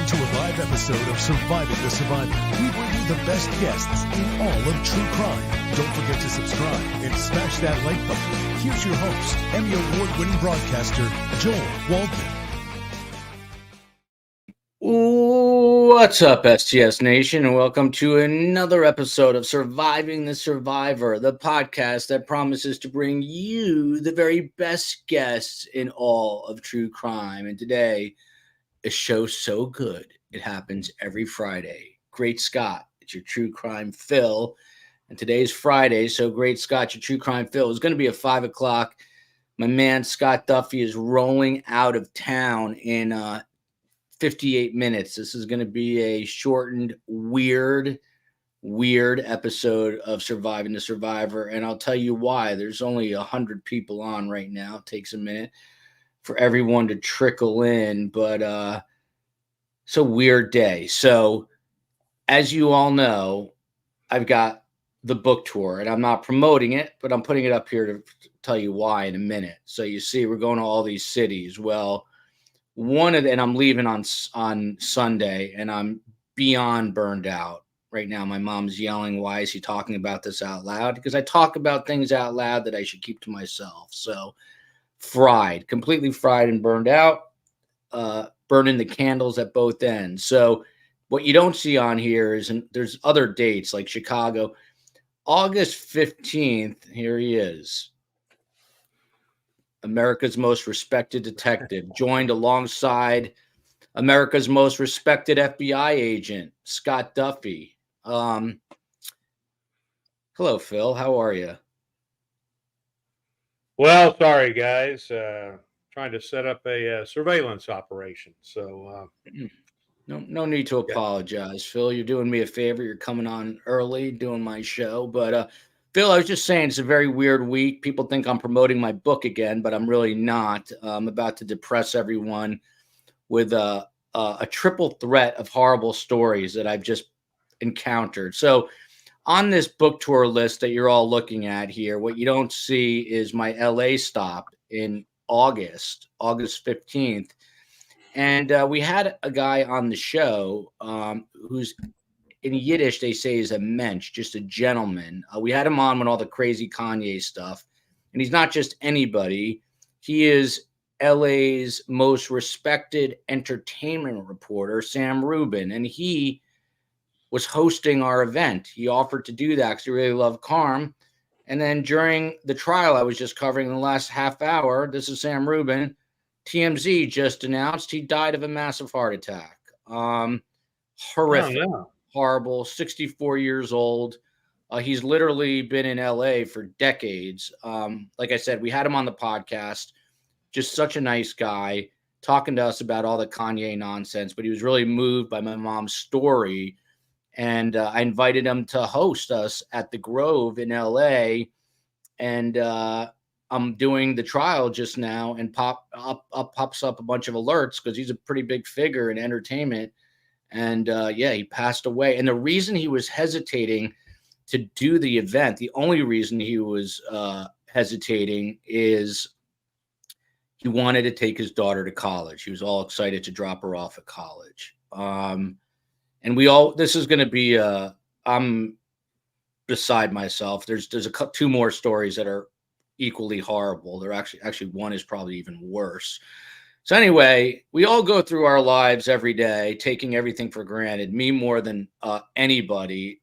to a live episode of Surviving the Survivor. We bring you the best guests in all of true crime. Don't forget to subscribe and smash that like button. Here's your host, Emmy Award-winning broadcaster, Joel Waldman. What's up, STS Nation, and welcome to another episode of Surviving the Survivor, the podcast that promises to bring you the very best guests in all of true crime. And today, a show so good, it happens every Friday. Great Scott, it's your True Crime Phil. And today's Friday, so Great Scott, your True Crime Phil, is going to be at 5 o'clock. My man, Scott Duffy, is rolling out of town in 58 minutes. This is going to be a shortened, weird episode of Surviving the Survivor. And I'll tell you why. There's only 100 people on right now. It takes a minute for everyone to trickle in, but it's a weird day. So as you all know, I've got the book tour, and I'm not promoting it, but I'm putting it up here to tell you why in a minute. So you see, we're going to all these cities. Well, and I'm leaving on Sunday, and I'm beyond burned out right now. My mom's yelling, "Why is he talking about this out loud?" Because I talk about things out loud that I should keep to myself. So completely fried and burned out, burning the candles at both ends. So what you don't see on here is, and there's other dates like Chicago, August 15th, here he is. America's most respected detective, joined alongside America's most respected FBI agent, Scott Duffy. Hello, Phil. How are you? Well, sorry, guys. Trying to set up a surveillance operation. So no need to apologize, Phil. You're doing me a favor. You're coming on early, doing my show. But Phil, I was just saying it's a very weird week. People think I'm promoting my book again, but I'm really not. I'm about to depress everyone with a triple threat of horrible stories that I've just encountered. So on this book tour list that you're all looking at here, what you don't see is my LA stop in August 15th. And we had a guy on the show who's, in Yiddish, they say is a mensch, just a gentleman. We had him on with all the crazy Kanye stuff. And he's not just anybody. He is LA's most respected entertainment reporter, Sam Rubin. And he was hosting our event. He offered to do that because he really loved Carm. And then during the trial I was just covering in the last half hour, this is Sam Rubin, TMZ just announced he died of a massive heart attack. Horrific, horrible, 64 years old. He's literally been in LA for decades. Like I said, we had him on the podcast, just such a nice guy, talking to us about all the Kanye nonsense, but he was really moved by my mom's story. And I invited him to host us at the Grove in LA. And I'm doing the trial just now, and pops up a bunch of alerts because he's a pretty big figure in entertainment. And he passed away. And the reason he was hesitating to do the event, the only reason he was hesitating is he wanted to take his daughter to college. He was all excited to drop her off at college. And this is going to be, I'm beside myself. There's two more stories that are equally horrible. They're actually one is probably even worse. So anyway, we all go through our lives every day, taking everything for granted. Me more than anybody,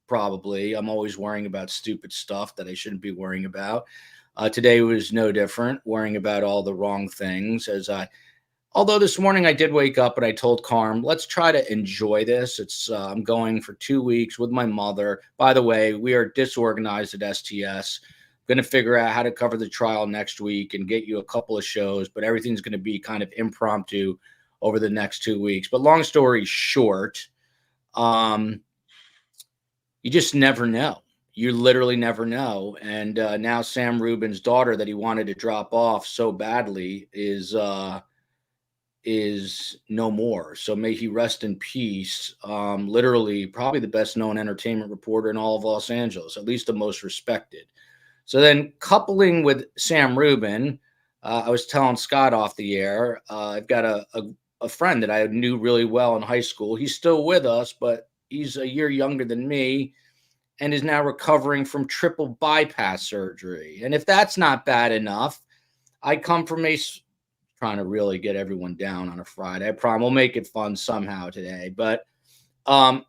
probably. I'm always worrying about stupid stuff that I shouldn't be worrying about. Today was no different, worrying about all the wrong things. Although this morning I did wake up and I told Carm, let's try to enjoy this. I'm going for 2 weeks with my mother. By the way, we are disorganized at STS. Going to figure out how to cover the trial next week and get you a couple of shows, but everything's going to be kind of impromptu over the next 2 weeks. But long story short, you just never know. You literally never know. And now Sam Rubin's daughter that he wanted to drop off so badly is no more. So may he rest in peace. Literally probably the best known entertainment reporter in all of Los Angeles, at least the most respected. So then coupling with Sam Rubin, I was telling Scott off the air, I've got a a friend that I knew really well in high school. He's still with us, but he's a year younger than me and is now recovering from triple bypass surgery. And if that's not bad enough, I come from trying to really get everyone down on a Friday. I promise we'll make it fun somehow today. But I'm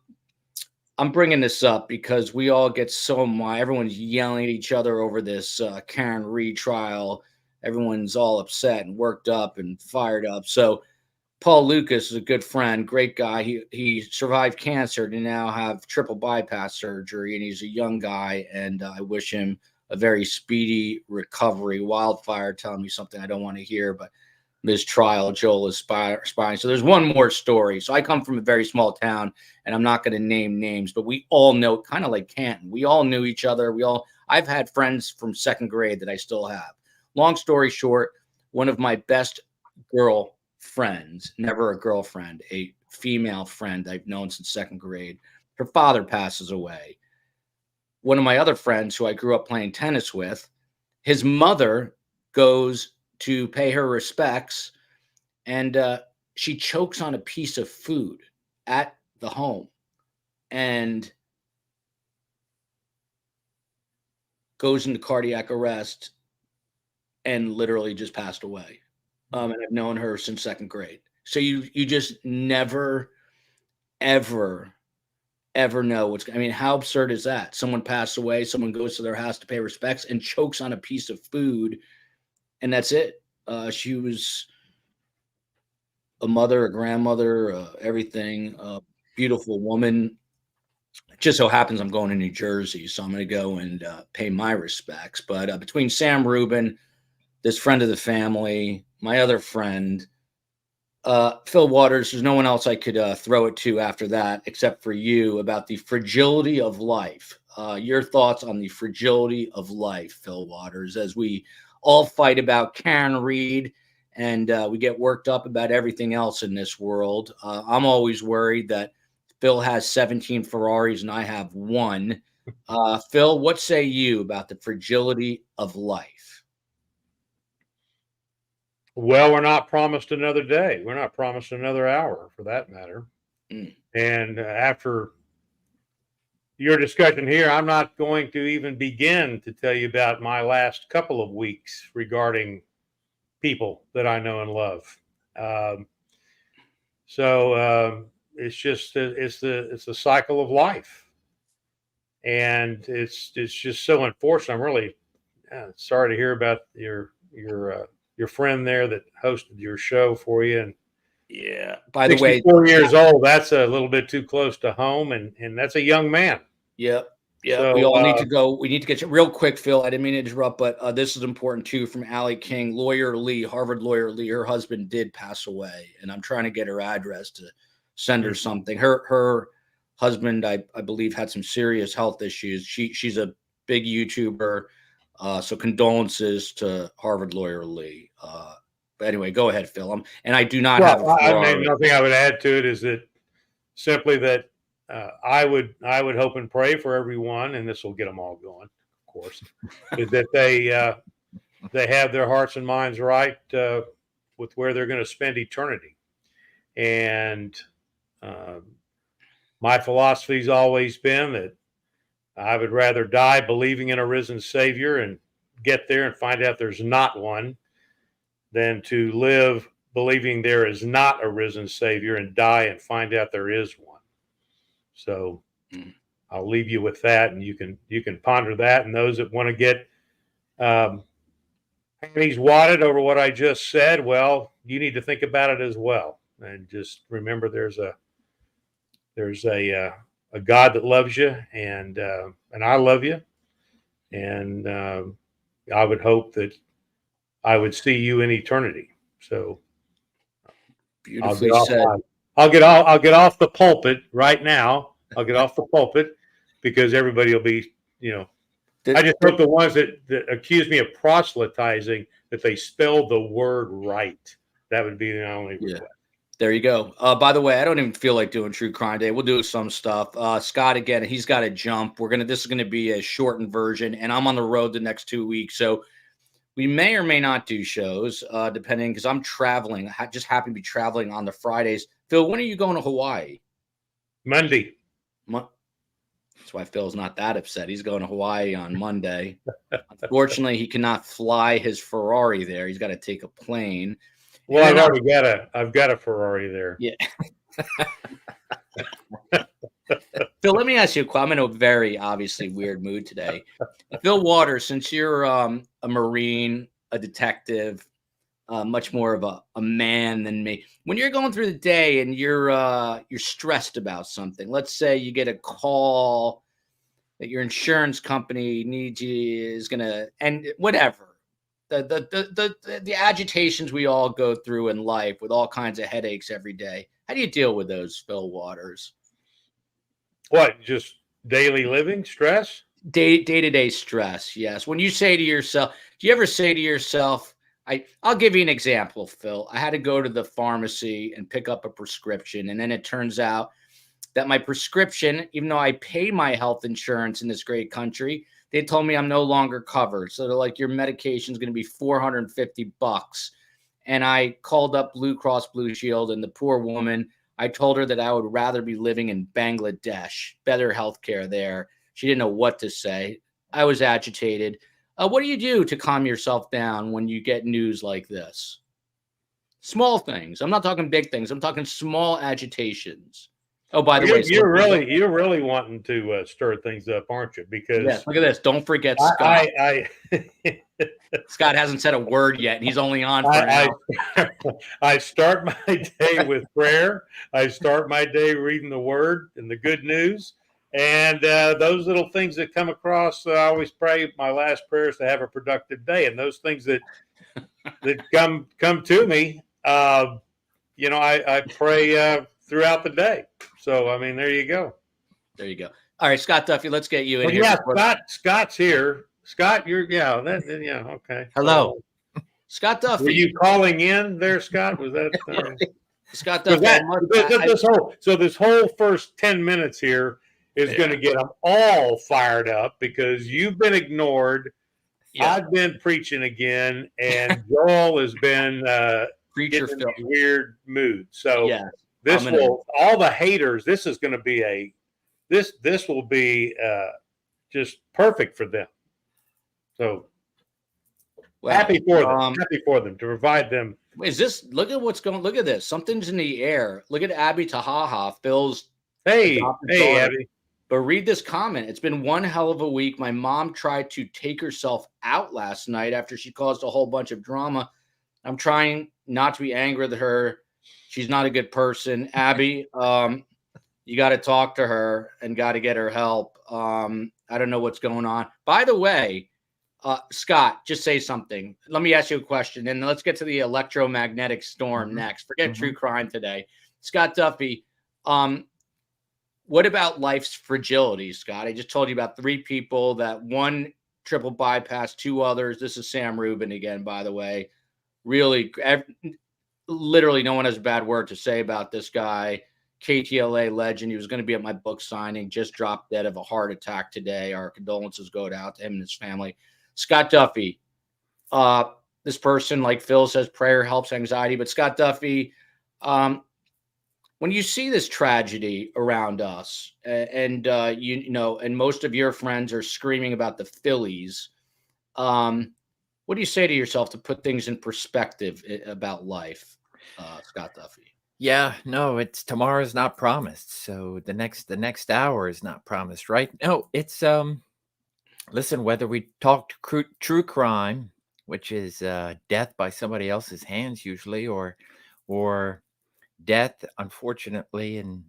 bringing this up because we all get everyone's yelling at each other over this Karen Reed trial. Everyone's all upset and worked up and fired up. So Paul Lucas is a good friend, great guy. He survived cancer to now have triple bypass surgery, and he's a young guy, and I wish him a very speedy recovery. Wildfire telling me something I don't want to hear, but this trial, Joel is spying. So there's one more story. So I come from a very small town, and I'm not going to name names, but we all know, kind of like Canton, we all knew each other. I've had friends from second grade that I still have. Long story short, one of my best girl friends, never a girlfriend, a female friend I've known since second grade, her father passes away. One of my other friends who I grew up playing tennis with, his mother goes to pay her respects, and she chokes on a piece of food at the home and goes into cardiac arrest and literally just passed away. And I've known her since second grade. So you just never, ever know how absurd is that? Someone passed away, someone goes to their house to pay respects and chokes on a piece of food, and that's it. She was a mother, a grandmother, everything, a beautiful woman. It just so happens I'm going to New Jersey, so I'm going to go and pay my respects. But between Sam Rubin, this friend of the family, my other friend, Phil Waters, there's no one else I could throw it to after that except for you about the fragility of life. Your thoughts on the fragility of life, Phil Waters, as we all fight about Karen Reed and we get worked up about everything else in this world. I'm always worried that Phil has 17 Ferraris and I have one. Phil, what say you about the fragility of life? Well, we're not promised another day. We're not promised another hour, for that matter. And after your discussion here, I'm not going to even begin to tell you about my last couple of weeks regarding people that I know and love. It's just it's the cycle of life, and it's just so unfortunate. I'm really sorry to hear about your friend there that hosted your show for you. And yeah, by the way, 64 years old, that's a little bit too close to home, and that's a young man. Yep. Yeah, So, we all need to go. We need to get you real quick, Phil. I didn't mean to interrupt, but this is important too. From Allie King, lawyer Lee, Harvard lawyer Lee. Her husband did pass away, and I'm trying to get her address to send her something. Her husband, I believe, had some serious health issues. She's a big YouTuber, so condolences to Harvard lawyer Lee. But anyway, go ahead, Phil. And I do not have. Nothing I would add to it is that simply that. I would hope and pray for everyone, and this will get them all going, of course, is that they have their hearts and minds right with where they're going to spend eternity. And my philosophy's always been that I would rather die believing in a risen Savior and get there and find out there's not one than to live believing there is not a risen Savior and die and find out there is one. So I'll leave you with that, and you can ponder that. And those that want to get panties wadded over what I just said, well, you need to think about it as well, and just remember there's a God that loves you, and I love you, and I would hope that I would see you in eternity. So beautifully said. I'll get off the pulpit right now. I'll get off the pulpit because everybody will be, I just hope the ones that accuse me of proselytizing, that they spelled the word right. That would be the only request. There you go. By the way, I don't even feel like doing True Crime Day. We'll do some stuff. Scott, again, he's got to jump. This is going to be a shortened version, and I'm on the road the next 2 weeks. So We may or may not do shows, depending, because I'm traveling. I just happen to be traveling on the Fridays. Phil, when are you going to Hawaii? Monday. That's why Phil's not that upset. He's going to Hawaii on Monday. Unfortunately, he cannot fly his Ferrari there. He's got to take a plane. Well, I've got a Ferrari there. Yeah. Phil, let me ask you a question. I'm in a very obviously weird mood today. Phil Waters, since you're a Marine, a detective, much more of a man than me, when you're going through the day and you're stressed about something, let's say you get a call that your insurance company needs you, is gonna, and whatever, the agitations we all go through in life with all kinds of headaches every day. How do you deal with those, Phil Waters? What, just daily living stress? Day-to-day stress, yes. When you say to yourself, do you ever say to yourself, I'll give you an example, Phil. I had to go to the pharmacy and pick up a prescription, and then it turns out that my prescription, even though I pay my health insurance in this great country, they told me I'm no longer covered. So they're like, your medication is going to be $450. And I called up Blue Cross Blue Shield, and the poor woman, I told her that I would rather be living in Bangladesh, better healthcare there. She didn't know what to say. I was agitated. What do you do to calm yourself down when you get news like this? Small things. I'm not talking big things. I'm talking small agitations. Oh, by the way, you're really wanting to stir things up, aren't you? Because yes, look at this. Don't forget Scott. Scott hasn't said a word yet, and he's only on for an hour. I start my day with prayer. I start my day reading the Word and the good news, and those little things that come across. I always pray. My last prayer is to have a productive day, and those things that come to me, I pray throughout the day. So, I mean, there you go. There you go. All right, Scott Duffy, let's get you in here. Yeah, Scott's here. Scott, okay. Hello. Scott Duffy. Were you calling in there, Scott? Was that Scott Duffy? This whole first 10 minutes here is going to get them all fired up because you've been ignored. Yeah. I've been preaching again, and Joel has been preacher in a weird mood. So yeah. All the haters, this is going to be this will be just perfect for them. So happy for them to provide them. Look at this. Something's in the air. Look at Abby Tahaha, Phil's. Hey, Abby. But read this comment. It's been one hell of a week. My mom tried to take herself out last night after she caused a whole bunch of drama. I'm trying not to be angry with her. She's not a good person. Abby, you got to talk to her and got to get her help. I don't know what's going on. By the way, Scott, just say something. Let me ask you a question, and let's get to the electromagnetic storm next. Forget true crime today. Scott Duffy, what about life's fragility, Scott? I just told you about 3 people, that one triple bypass, 2 others. This is Sam Rubin again, by the way. Really, literally no one has a bad word to say about this guy. KTLA legend. He was going to be at my book signing, just dropped dead of a heart attack today. Our condolences go out to him and his family. Scott Duffy, this person, like Phil says, prayer helps anxiety. But Scott Duffy, when you see this tragedy around us, and and most of your friends are screaming about the Phillies, what do you say to yourself to put things in perspective about life, Scott Duffy? Yeah, no, tomorrow's not promised. So the next hour is not promised, right? No, it's listen, whether we talk true crime, which is death by somebody else's hands usually, or death, unfortunately, and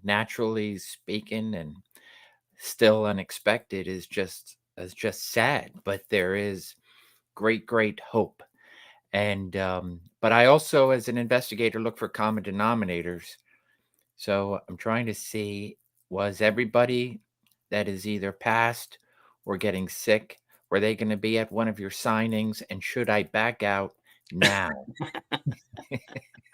naturally speaking, and still unexpected, is just sad. But there is great hope. And but I also, as an investigator, look for common denominators. So I'm trying to see, was everybody that is either passed or getting sick, were they going to be at one of your signings, and should I back out now?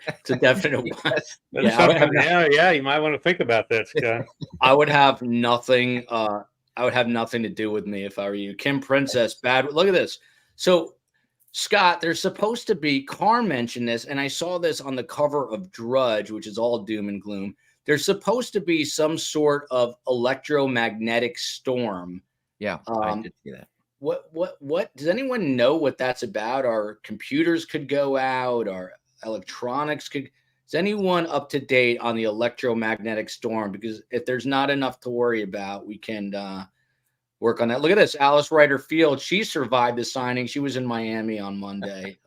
It's a definite one. Yeah, you might want to think about that, Scott. I would have nothing. I would have nothing to do with me if I were you. Kim Princess, bad. Look at this. So Scott, there's supposed to be, Carr mentioned this, and I saw this on the cover of Drudge, which is all doom and gloom. There's supposed to be some sort of electromagnetic storm. Yeah, I did see that. What does anyone know what that's about? Our computers could go out, our electronics could. Is anyone up to date on the electromagnetic storm? Because if there's not enough to worry about, we can work on that. Look at this, Alice Ryder Field. She survived the signing. She was in Miami on Monday.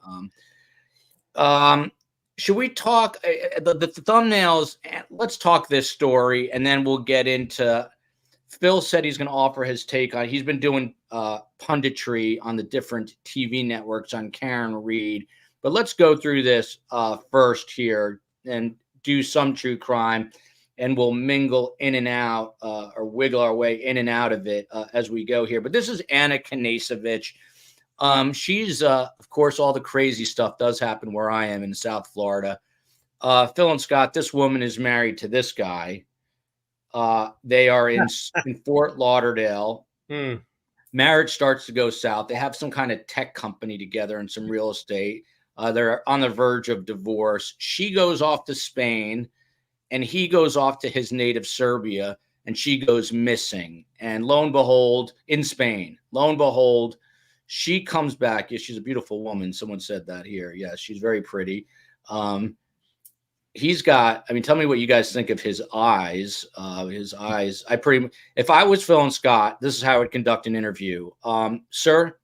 Should we talk the thumbnails? Let's talk this story, and then we'll get into. Phil said he's going to offer his take on. He's been doing punditry on the different TV networks on Karen Reed. But let's go through this first here and do some true crime, and we'll mingle in and out or wiggle our way in and out of it as we go here. But this is Anna Knezevichs. She's, of course, all the crazy stuff does happen where I am in South Florida. Phil and Scott, this woman is married to this guy. They are in Fort Lauderdale. Marriage starts to go south. They have some kind of tech company together and some real estate. They're on the verge of divorce. She goes off to Spain, and he goes off to his native Serbia, and she goes missing. And lo and behold, in Spain, she comes back. Yeah, she's a beautiful woman. Someone said that here. Yeah, she's very pretty. He's got, I mean, tell me what you guys think of his eyes. If I was Phil and Scott, this is how I would conduct an interview. Sir,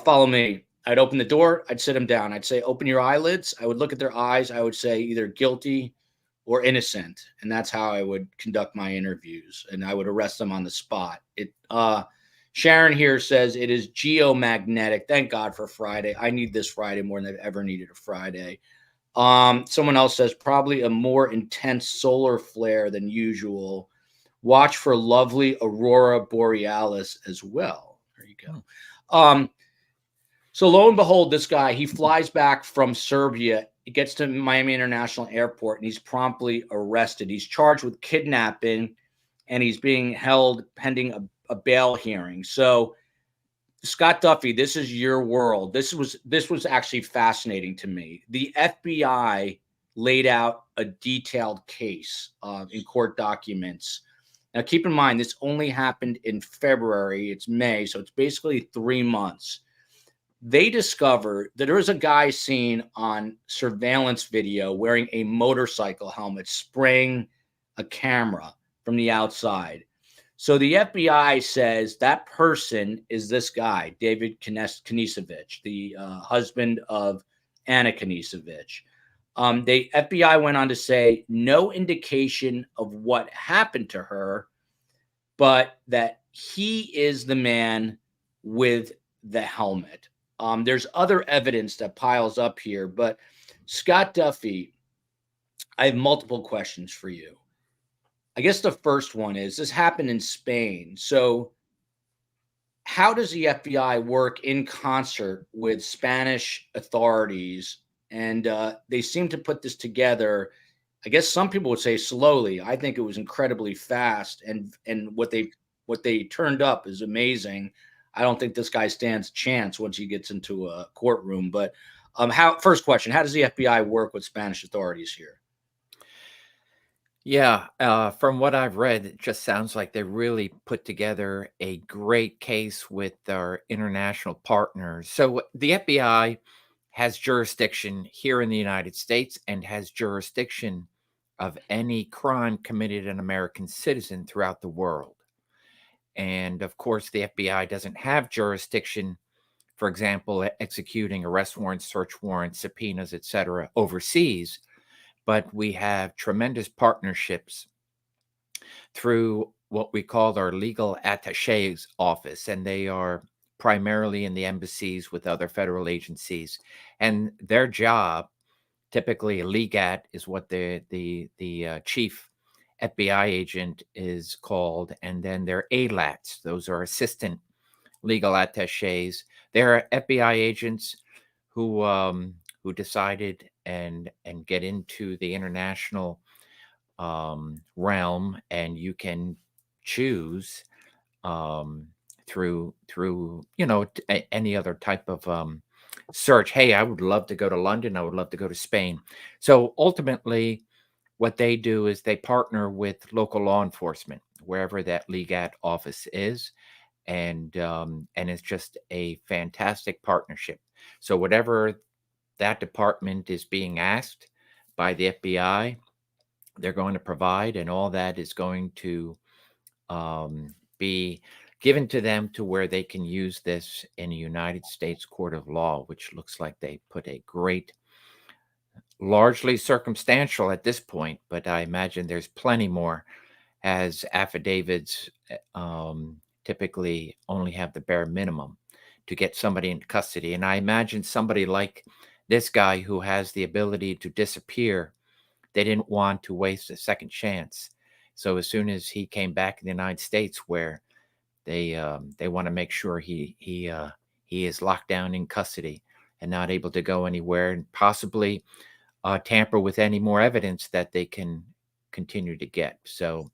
follow me. I'd open the door. I'd sit him down. I'd say, open your eyelids. I would look at their eyes. I would say either guilty or innocent. And that's how I would conduct my interviews. And I would arrest them on the spot. Sharon here says it is geomagnetic. Thank God for Friday. I need this Friday more than I've ever needed a Friday. Someone else says probably a more intense solar flare than usual. Watch for lovely aurora borealis as well. There you go. So lo and behold, this guy, he flies back from Serbia. He gets to Miami International Airport, and he's promptly arrested. He's charged with kidnapping, and he's being held pending a bail hearing. So Scott Duffy, this is your world. This was actually fascinating to me. The FBI laid out a detailed case in court documents. Now, keep in mind, this only happened in February. It's May, so it's basically 3 months. They discovered that there was a guy seen on surveillance video wearing a motorcycle helmet, spraying a camera from the outside. So the FBI says that person is this guy, David Knezevich, the husband of Anna Knezevichs. The FBI went on to say no indication of what happened to her, but that he is the man with the helmet. There's other evidence that piles up here, but Scott Duffy, I have multiple questions for you. I guess the first one is, this happened in Spain. So how does the FBI work in concert with Spanish authorities? And they seem to put this together. I guess some people would say slowly. I think it was incredibly fast. And what they turned up is amazing. I don't think this guy stands a chance once he gets into a courtroom. But first question, how does the FBI work with Spanish authorities here? Yeah, from what I've read, it just sounds like they really put together a great case with our international partners. So the FBI has jurisdiction here in the United States and has jurisdiction of any crime committed an American citizen throughout the world. And of course, the FBI doesn't have jurisdiction, for example, executing arrest warrants, search warrants, subpoenas, etc., overseas. But we have tremendous partnerships through what we call our legal attaches office, and they are primarily in the embassies with other federal agencies. And their job, typically a legat, is what the chief FBI agent is called, and then they're ALATs. Those are assistant legal attaches. They're FBI agents who decided and get into the international realm, and you can choose through any other type of search, hey, I would love to go to London. I would love to go to Spain. So ultimately, what they do is they partner with local law enforcement, wherever that legat office is. And it's just a fantastic partnership. So whatever that department is being asked by the FBI, they're going to provide, and all that is going to be given to them to where they can use this in a United States court of law, which looks like they put a great, largely circumstantial at this point, but I imagine there's plenty more, as affidavits typically only have the bare minimum to get somebody in custody. And I imagine somebody like this guy who has the ability to disappear, they didn't want to waste a second chance. So as soon as he came back in the United States, where they want to make sure he is locked down in custody and not able to go anywhere, and possibly tamper with any more evidence that they can continue to get. So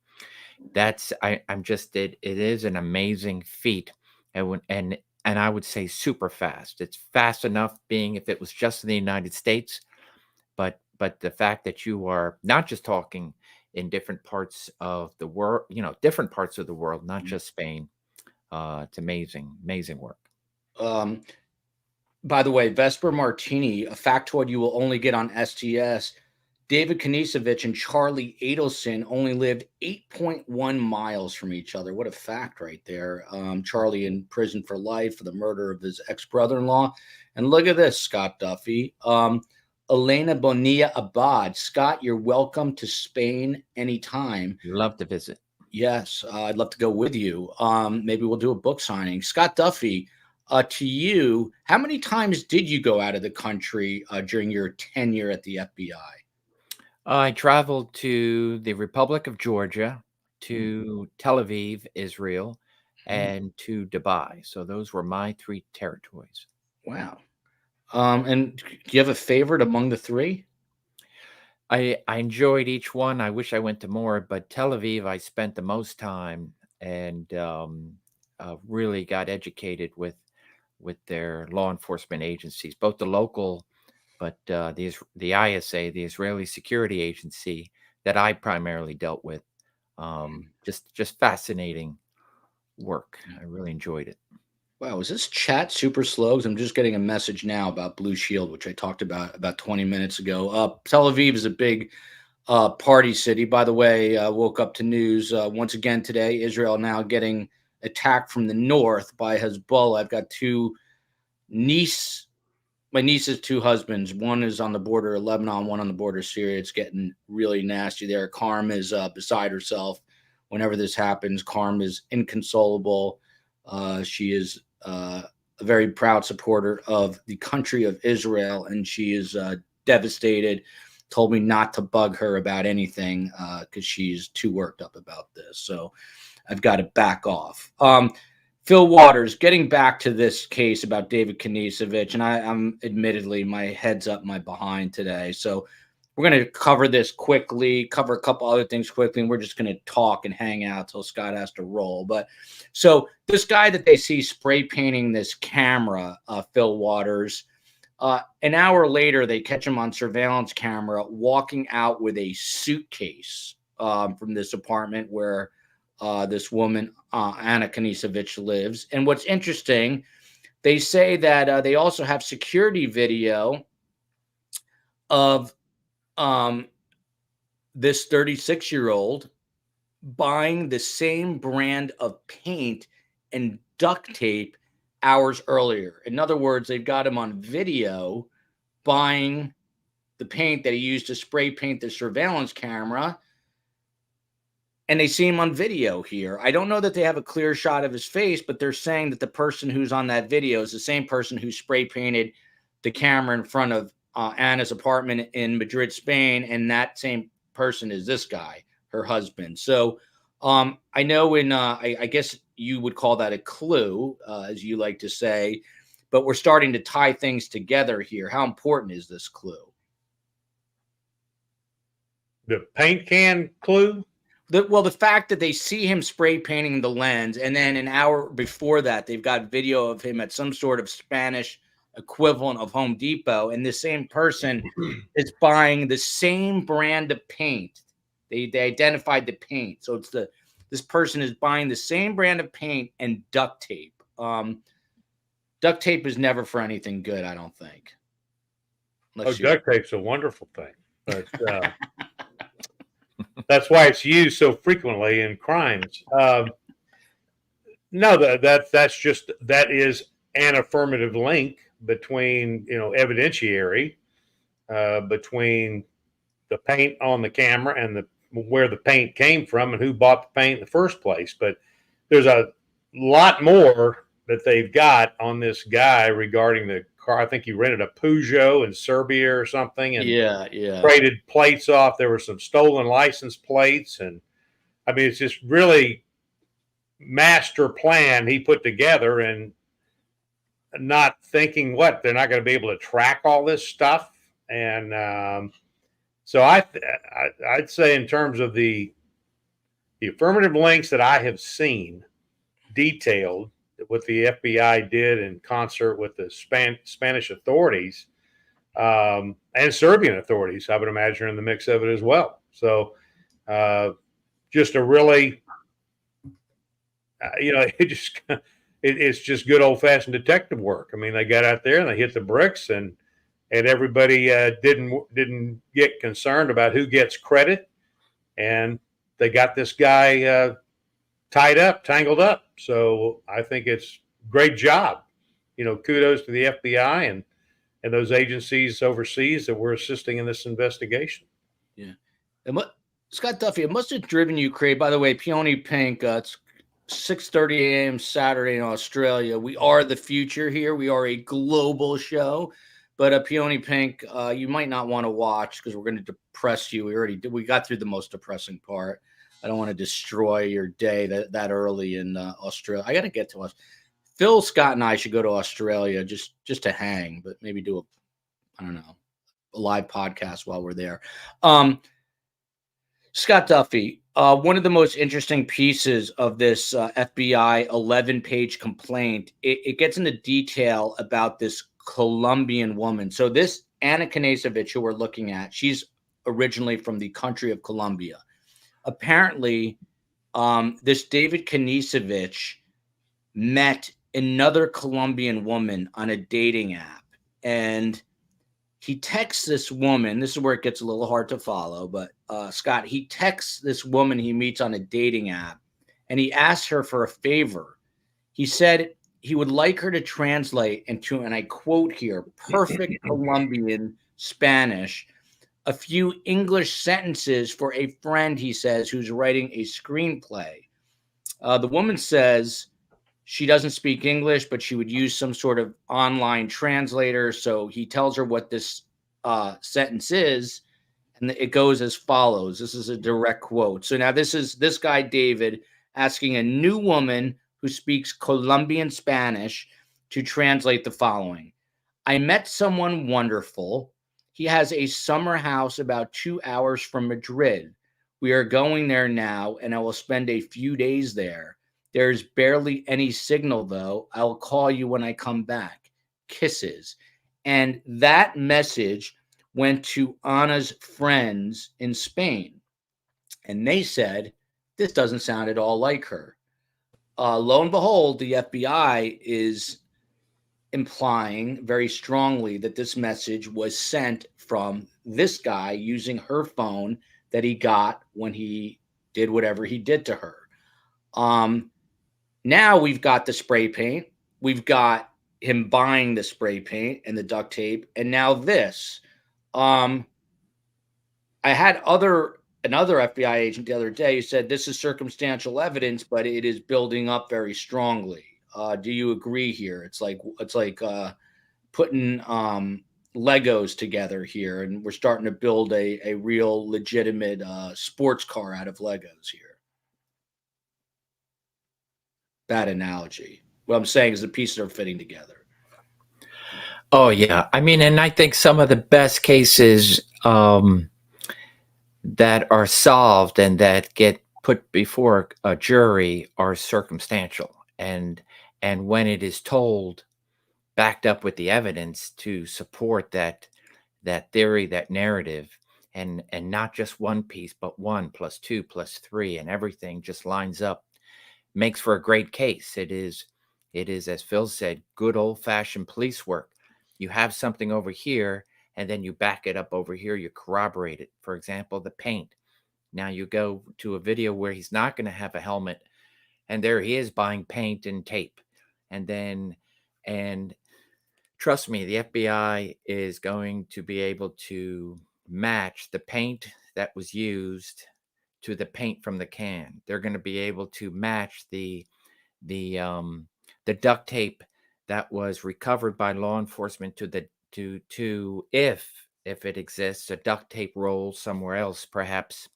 I'm just it is an amazing feat, and I would say super fast. It's fast enough, being if it was just in the United States, but the fact that you are not just talking in different parts of the world, different parts of the world, not just Spain. It's amazing work. Um, by the way, Vesper Martini, a factoid you will only get on STS. David Knezevich and Charlie Adelson only lived 8.1 miles from each other. What a fact right there. Charlie in prison for life for the murder of his ex-brother-in-law. And look at this, Scott Duffy. Elena Bonilla Abad. Scott, you're welcome to Spain anytime. Love to visit. Yes, I'd love to go with you. Maybe we'll do a book signing. Scott Duffy, to you, how many times did you go out of the country during your tenure at the FBI? I traveled to the Republic of Georgia, to Tel Aviv, Israel, and to Dubai. So those were my 3 territories. Wow. And do you have a favorite among the 3? I enjoyed each one. I wish I went to more, but Tel Aviv, I spent the most time, and really got educated with their law enforcement agencies, both the local, but the ISA, the Israeli Security Agency, that I primarily dealt with. Just fascinating work. I really enjoyed it. Wow, is this chat super slow? 'Cause I'm just getting a message now about Blue Shield, which I talked about 20 minutes ago. Tel Aviv is a big party city. By the way, woke up to news once again today. Israel now getting attacked from the north by Hezbollah. I've got my niece's 2 husbands. One is on the border of Lebanon, one on the border of Syria. It's getting really nasty there. Carm is beside herself whenever this happens. Carm is inconsolable. She is a very proud supporter of the country of Israel, and she is devastated. Told me not to bug her about anything because she's too worked up about this. So I've got to back off. Phil Waters, getting back to this case about David Knezevich, and I'm admittedly, my head's up my behind today. So we're going to cover this quickly, cover a couple other things quickly, and we're just going to talk and hang out till Scott has to roll. But so this guy that they see spray painting this camera, Phil Waters, an hour later, they catch him on surveillance camera walking out with a suitcase from this apartment where this woman, Anna Knezevichs, lives. And what's interesting, they say that they also have security video of this 36-year-old buying the same brand of paint and duct tape hours earlier. In other words, they've got him on video buying the paint that he used to spray paint the surveillance camera. And they see him on video here. I don't know that they have a clear shot of his face, but they're saying that the person who's on that video is the same person who spray painted the camera in front of Anna's apartment in Madrid, Spain. And that same person is this guy, her husband. So I know I guess you would call that a clue, as you like to say, but we're starting to tie things together here. How important is this clue? The paint can clue? The fact that they see him spray painting the lens, and then an hour before that, they've got video of him at some sort of Spanish equivalent of Home Depot, and the same person is buying the same brand of paint. They identified the paint, so this person is buying the same brand of paint and duct tape. Duct tape is never for anything good, I don't think. Duct tape's a wonderful thing, but that's why it's used so frequently in crimes. No, that is an affirmative link between, evidentiary, between the paint on the camera and where the paint came from and who bought the paint in the first place. But there's a lot more that they've got on this guy regarding the car. I think he rented a Peugeot in Serbia or something, and traded plates off. There were some stolen license plates, and I mean, it's just really master plan he put together, and not thinking they're not going to be able to track all this stuff. And so I'd say, in terms of the affirmative links that I have seen detailed, what the FBI did in concert with the Spanish authorities, and Serbian authorities, I would imagine, in the mix of it as well. So just a really, it's just good old fashioned detective work. I mean, they got out there and they hit the bricks, and everybody didn't get concerned about who gets credit, and they got this guy tangled up. So I think it's great job. Kudos to the FBI and those agencies overseas that were assisting in this investigation. Yeah. And Scott Duffy, it must have driven you crazy. By the way, Peony Pink, it's 6:30 a.m. Saturday in Australia. We are the future here. We are a global show. But Peony Pink, you might not want to watch because we're going to depress you. We got through the most depressing part. I don't want to destroy your day that early in Australia. I got to get to us. Phil, Scott, and I should go to Australia just to hang, but maybe do a live podcast while we're there. Scott Duffy, one of the most interesting pieces of this FBI 11-page complaint, it gets into detail about this Colombian woman. So this Anna Knezevichs, who we're looking at, she's originally from the country of Colombia. Apparently, this David Knezevich met another Colombian woman on a dating app, and he texts this woman. This is where it gets a little hard to follow, but Scott, he texts this woman he meets on a dating app, and he asks her for a favor. He said he would like her to translate into, and I quote here, perfect Colombian Spanish, a few English sentences for a friend, he says, who's writing a screenplay. The woman says she doesn't speak English, but she would use some sort of online translator. So he tells her what this sentence is, and it goes as follows. This is a direct quote. So now this is this guy, David, asking a new woman who speaks Colombian Spanish to translate the following. I met someone wonderful. He has a summer house about 2 hours from Madrid. We are going there now, and I will spend a few days there. There's barely any signal, though. I'll call you when I come back. Kisses. And that message went to Anna's friends in Spain. And they said, this doesn't sound at all like her. Lo and behold, the FBI is implying very strongly that this message was sent from this guy using her phone that he got when he did whatever he did to her. Now we've got the spray paint. We've got him buying the spray paint and the duct tape. And now this. I had another FBI agent the other day who said this is circumstantial evidence, but it is building up very strongly. Do you agree here? It's like putting Legos together here, and we're starting to build a real legitimate sports car out of Legos here. Bad analogy. What I'm saying is the pieces are fitting together. Oh, yeah. I mean, and I think some of the best cases that are solved and that get put before a jury are circumstantial. And when it is told backed up with the evidence to support that theory, that narrative, and not just one piece, but 1 plus 2 plus 3, and everything just lines up, makes for a great case. It is, as Phil said, good old-fashioned police work. You have something over here, and then you back it up over here, you corroborate it. For example, the paint. Now you go to a video where he's not going to have a helmet, and there he is buying paint and tape. And trust me, the FBI is going to be able to match the paint that was used to the paint from the can. They're going to be able to match the duct tape that was recovered by law enforcement to the to if it exists, a duct tape roll somewhere else, perhaps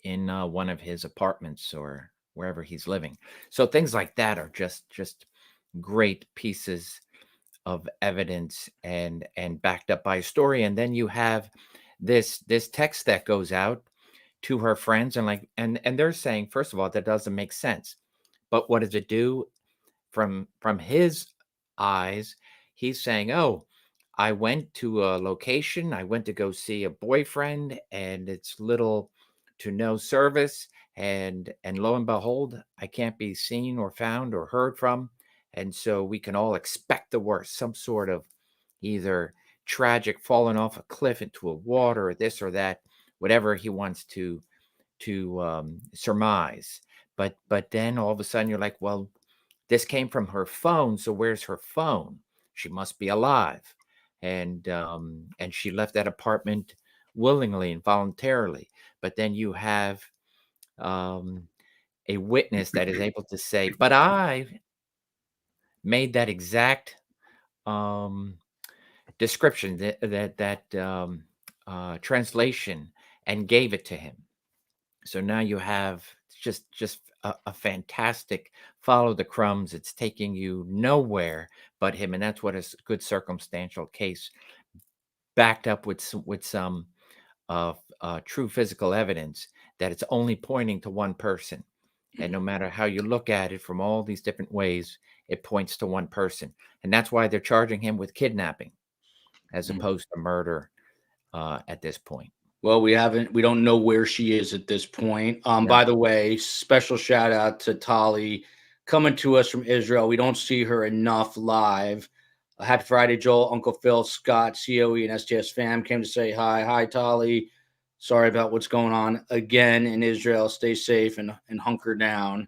in one of his apartments or wherever he's living. So things like that are just great pieces of evidence and backed up by a story. And then you have this text that goes out to her friends, and they're saying, first of all, that doesn't make sense. But what does it do? From his eyes, he's saying, oh, I went to a location, I went to go see a boyfriend, and it's little to no service, and lo and behold, I can't be seen or found or heard from. And so we can all expect the worst, some sort of either tragic falling off a cliff into a water, or this or that, whatever he wants to surmise. But then all of a sudden you're like, well, this came from her phone, so where's her phone? She must be alive, and she left that apartment willingly and voluntarily. But then you have a witness that is able to say, but I made that exact description, that translation, and gave it to him. So now you have just a fantastic follow the crumbs. It's taking you nowhere but him, and that's what a good circumstantial case backed up with some true physical evidence that it's only pointing to one person. And no matter how you look at it from all these different ways, it points to one person. And that's why they're charging him with kidnapping as opposed to murder at this point. Well, we don't know where she is at this point. Yeah. By the way, special shout out to Tali coming to us from Israel. We don't see her enough live. Happy Friday, Joel, Uncle Phil, Scott, COE, and STS fam came to say hi. Hi, Tali. Sorry about what's going on again in Israel. Stay safe and hunker down.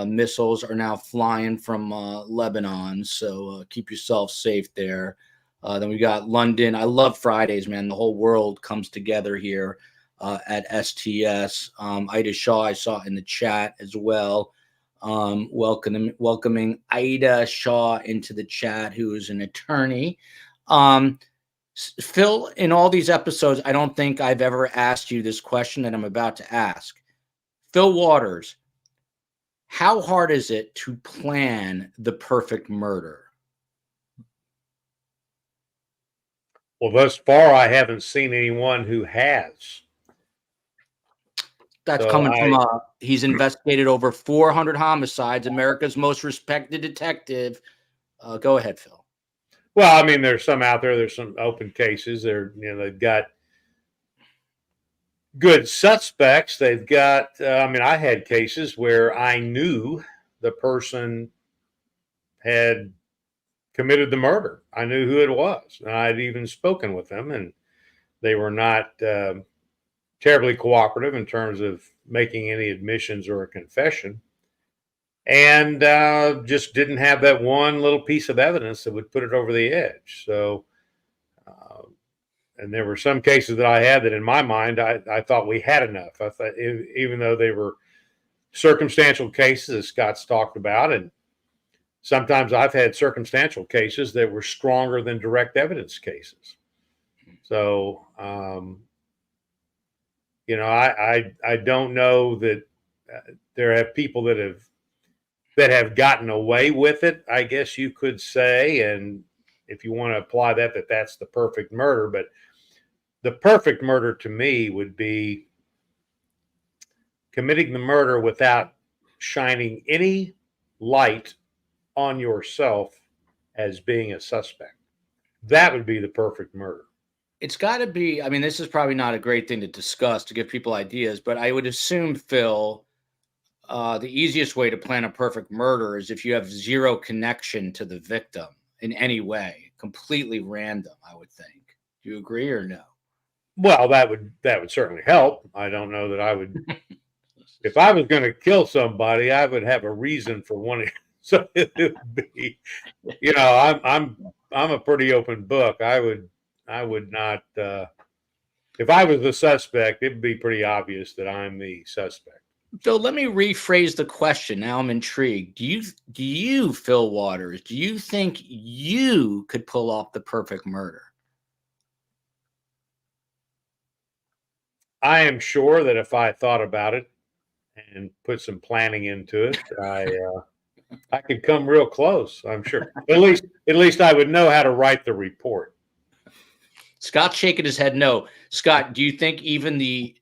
Missiles are now flying from Lebanon, so keep yourself safe there. Then we got London. I love Fridays, man. The whole world comes together here at STS. Ida Shaw, I saw in the chat as well. Welcoming Ida Shaw into the chat, who is an attorney. Phil, in all these episodes, I don't think I've ever asked you this question that I'm about to ask. Phil Waters, how hard is it to plan the perfect murder? Well, thus far, I haven't seen anyone who has. That's coming from he's investigated over 400 homicides, America's most respected detective. Go ahead, Phil. Well, I mean, there's some out there. There's some open cases. They've got good suspects. They've got. I had cases where I knew the person had committed the murder. I knew who it was, and I'd even spoken with them, and they were not terribly cooperative in terms of making any admissions or a confession, and just didn't have that one little piece of evidence that would put it over the edge. So, and there were some cases that I had that in my mind, I thought we had enough. I thought, even though they were circumstantial cases, as Scott's talked about, and sometimes I've had circumstantial cases that were stronger than direct evidence cases. So, I don't know that there have people that have gotten away with it, I guess you could say. And if you want to apply that's the perfect murder. But the perfect murder to me would be committing the murder without shining any light on yourself as being a suspect. That would be the perfect murder. It's got to be. I mean, this is probably not a great thing to discuss to give people ideas, but I would assume, Phil, the easiest way to plan a perfect murder is if you have zero connection to the victim in any way, completely random, I would think. Do you agree or no? Well, that would certainly help. I don't know that I would. If I was going to kill somebody, I would have a reason for wanting. So it would be, I'm a pretty open book. I would not. If I was the suspect, it would be pretty obvious that I'm the suspect. Phil, let me rephrase the question. Now I'm intrigued. Do you, Phil Waters, do you think you could pull off the perfect murder? I am sure that if I thought about it and put some planning into it, I could come real close. I'm sure. At least I would know how to write the report. Scott's shaking his head no. Scott, do you think even the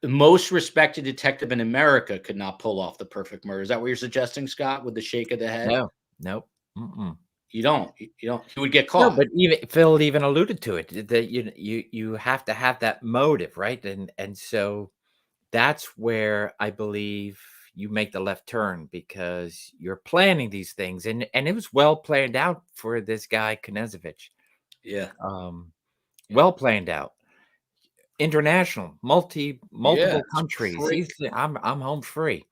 most respected detective in America could not pull off the perfect murder? Is that what you're suggesting, Scott, with the shake of the head? No, nope. Mm-mm. You don't. He would get caught. No, but even Phil even alluded to it that you have to have that motive, right? And so that's where I believe you make the left turn, because you're planning these things, and it was well planned out for this guy Knezevich. Yeah. Well planned out. International, multiple countries. I'm home free,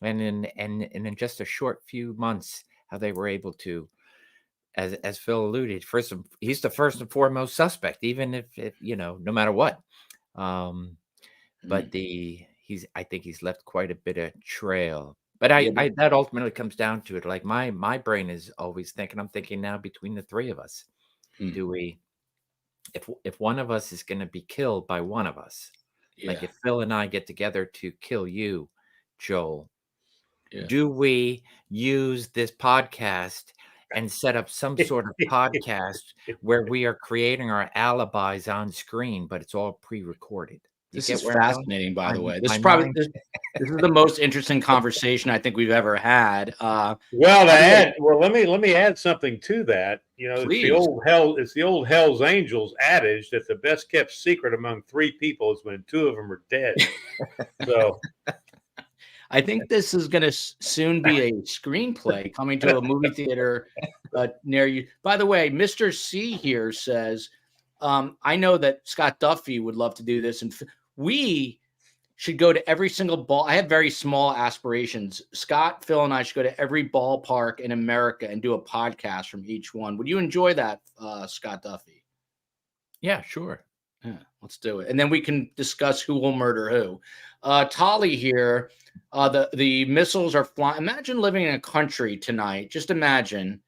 and in just a short few months, how they were able to, as Phil alluded, he's the first and foremost suspect, even if no matter what. But I think he's left quite a bit of trail. But that ultimately comes down to it. Like my brain is always thinking. I'm thinking now between the three of us, do we? If one of us is going to be killed by one of us, like if Phil and I get together to kill you, Joel, do we use this podcast and set up some sort of podcast where we are creating our alibis on screen, but it's all pre-recorded? This is fascinating, by the way. This is the most interesting conversation I think we've ever had. Let me add something to that. It's the old Hell's Angels adage that the best kept secret among three people is when two of them are dead. So I think this is going to soon be a screenplay coming to a movie theater near you. By the way, Mr. C here says, I know that Scott Duffy would love to do this, and we should go to every single ball. I have very small aspirations. Scott, Phil, and I should go to every ballpark in America and do a podcast from each one. Would you enjoy that, Scott Duffy? Yeah, sure. Yeah, let's do it. And then we can discuss who will murder who. Tolly here, the missiles are flying. Imagine living in a country tonight. Just imagine.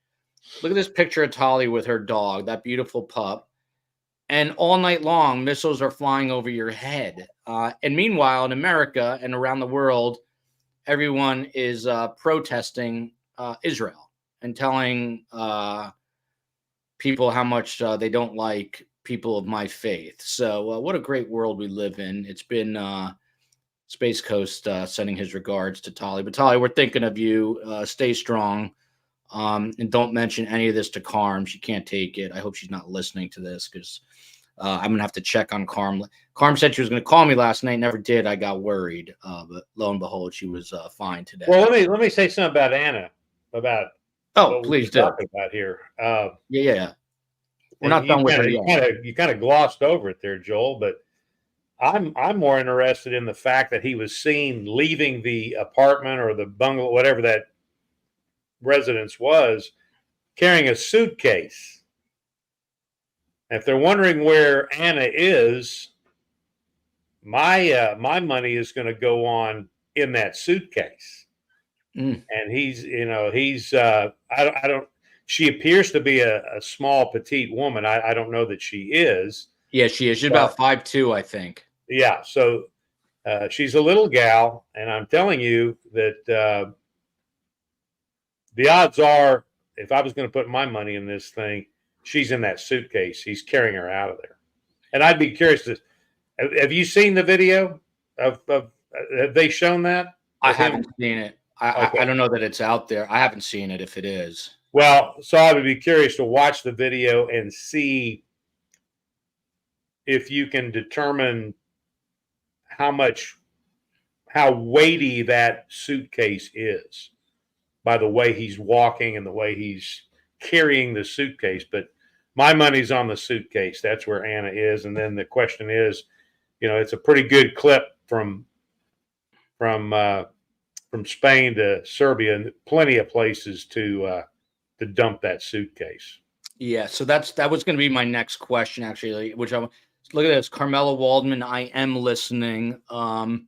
Look at this picture of Tolly with her dog, that beautiful pup. And all night long, missiles are flying over your head. And meanwhile, in America and around the world, everyone is protesting Israel and telling people how much they don't like people of my faith. So what a great world we live in. It's been Space Coast sending his regards to Tolly. But Tolly, we're thinking of you. Stay strong. And don't mention any of this to Carm. She can't take it. I hope she's not listening to this, because I'm going to have to check on Carm. Carm said she was going to call me last night. Never did. I got worried. But lo and behold, she was fine today. Well, let me say something about Anna. Please do. Talking about here. Yeah. We're not done with her yet. You kind of glossed over it there, Joel, but I'm more interested in the fact that he was seen leaving the apartment or the bungalow, whatever that residence was, carrying a suitcase. If they're wondering where Anna is, my money is going to go on in that suitcase. And she appears to be a small petite woman. I don't know that she is. Yeah, she is. She's about 5'2", I think. Yeah, so she's a little gal, and I'm telling you that the odds are, if I was going to put my money in this thing, she's in that suitcase. He's carrying her out of there. And I'd be curious have you seen the video have they shown that? I haven't seen it. I don't know that it's out there. I haven't seen it if it is. Well, so I would be curious to watch the video and see if you can determine how weighty that suitcase is by the way he's walking and the way he's carrying the suitcase. But my money's on the suitcase. That's where Anna is. And then the question is, it's a pretty good clip from Spain to Serbia, and plenty of places to dump that suitcase. Yeah, so that was going to be my next question, actually, which I look at this. Carmela Waldman, I am listening. Then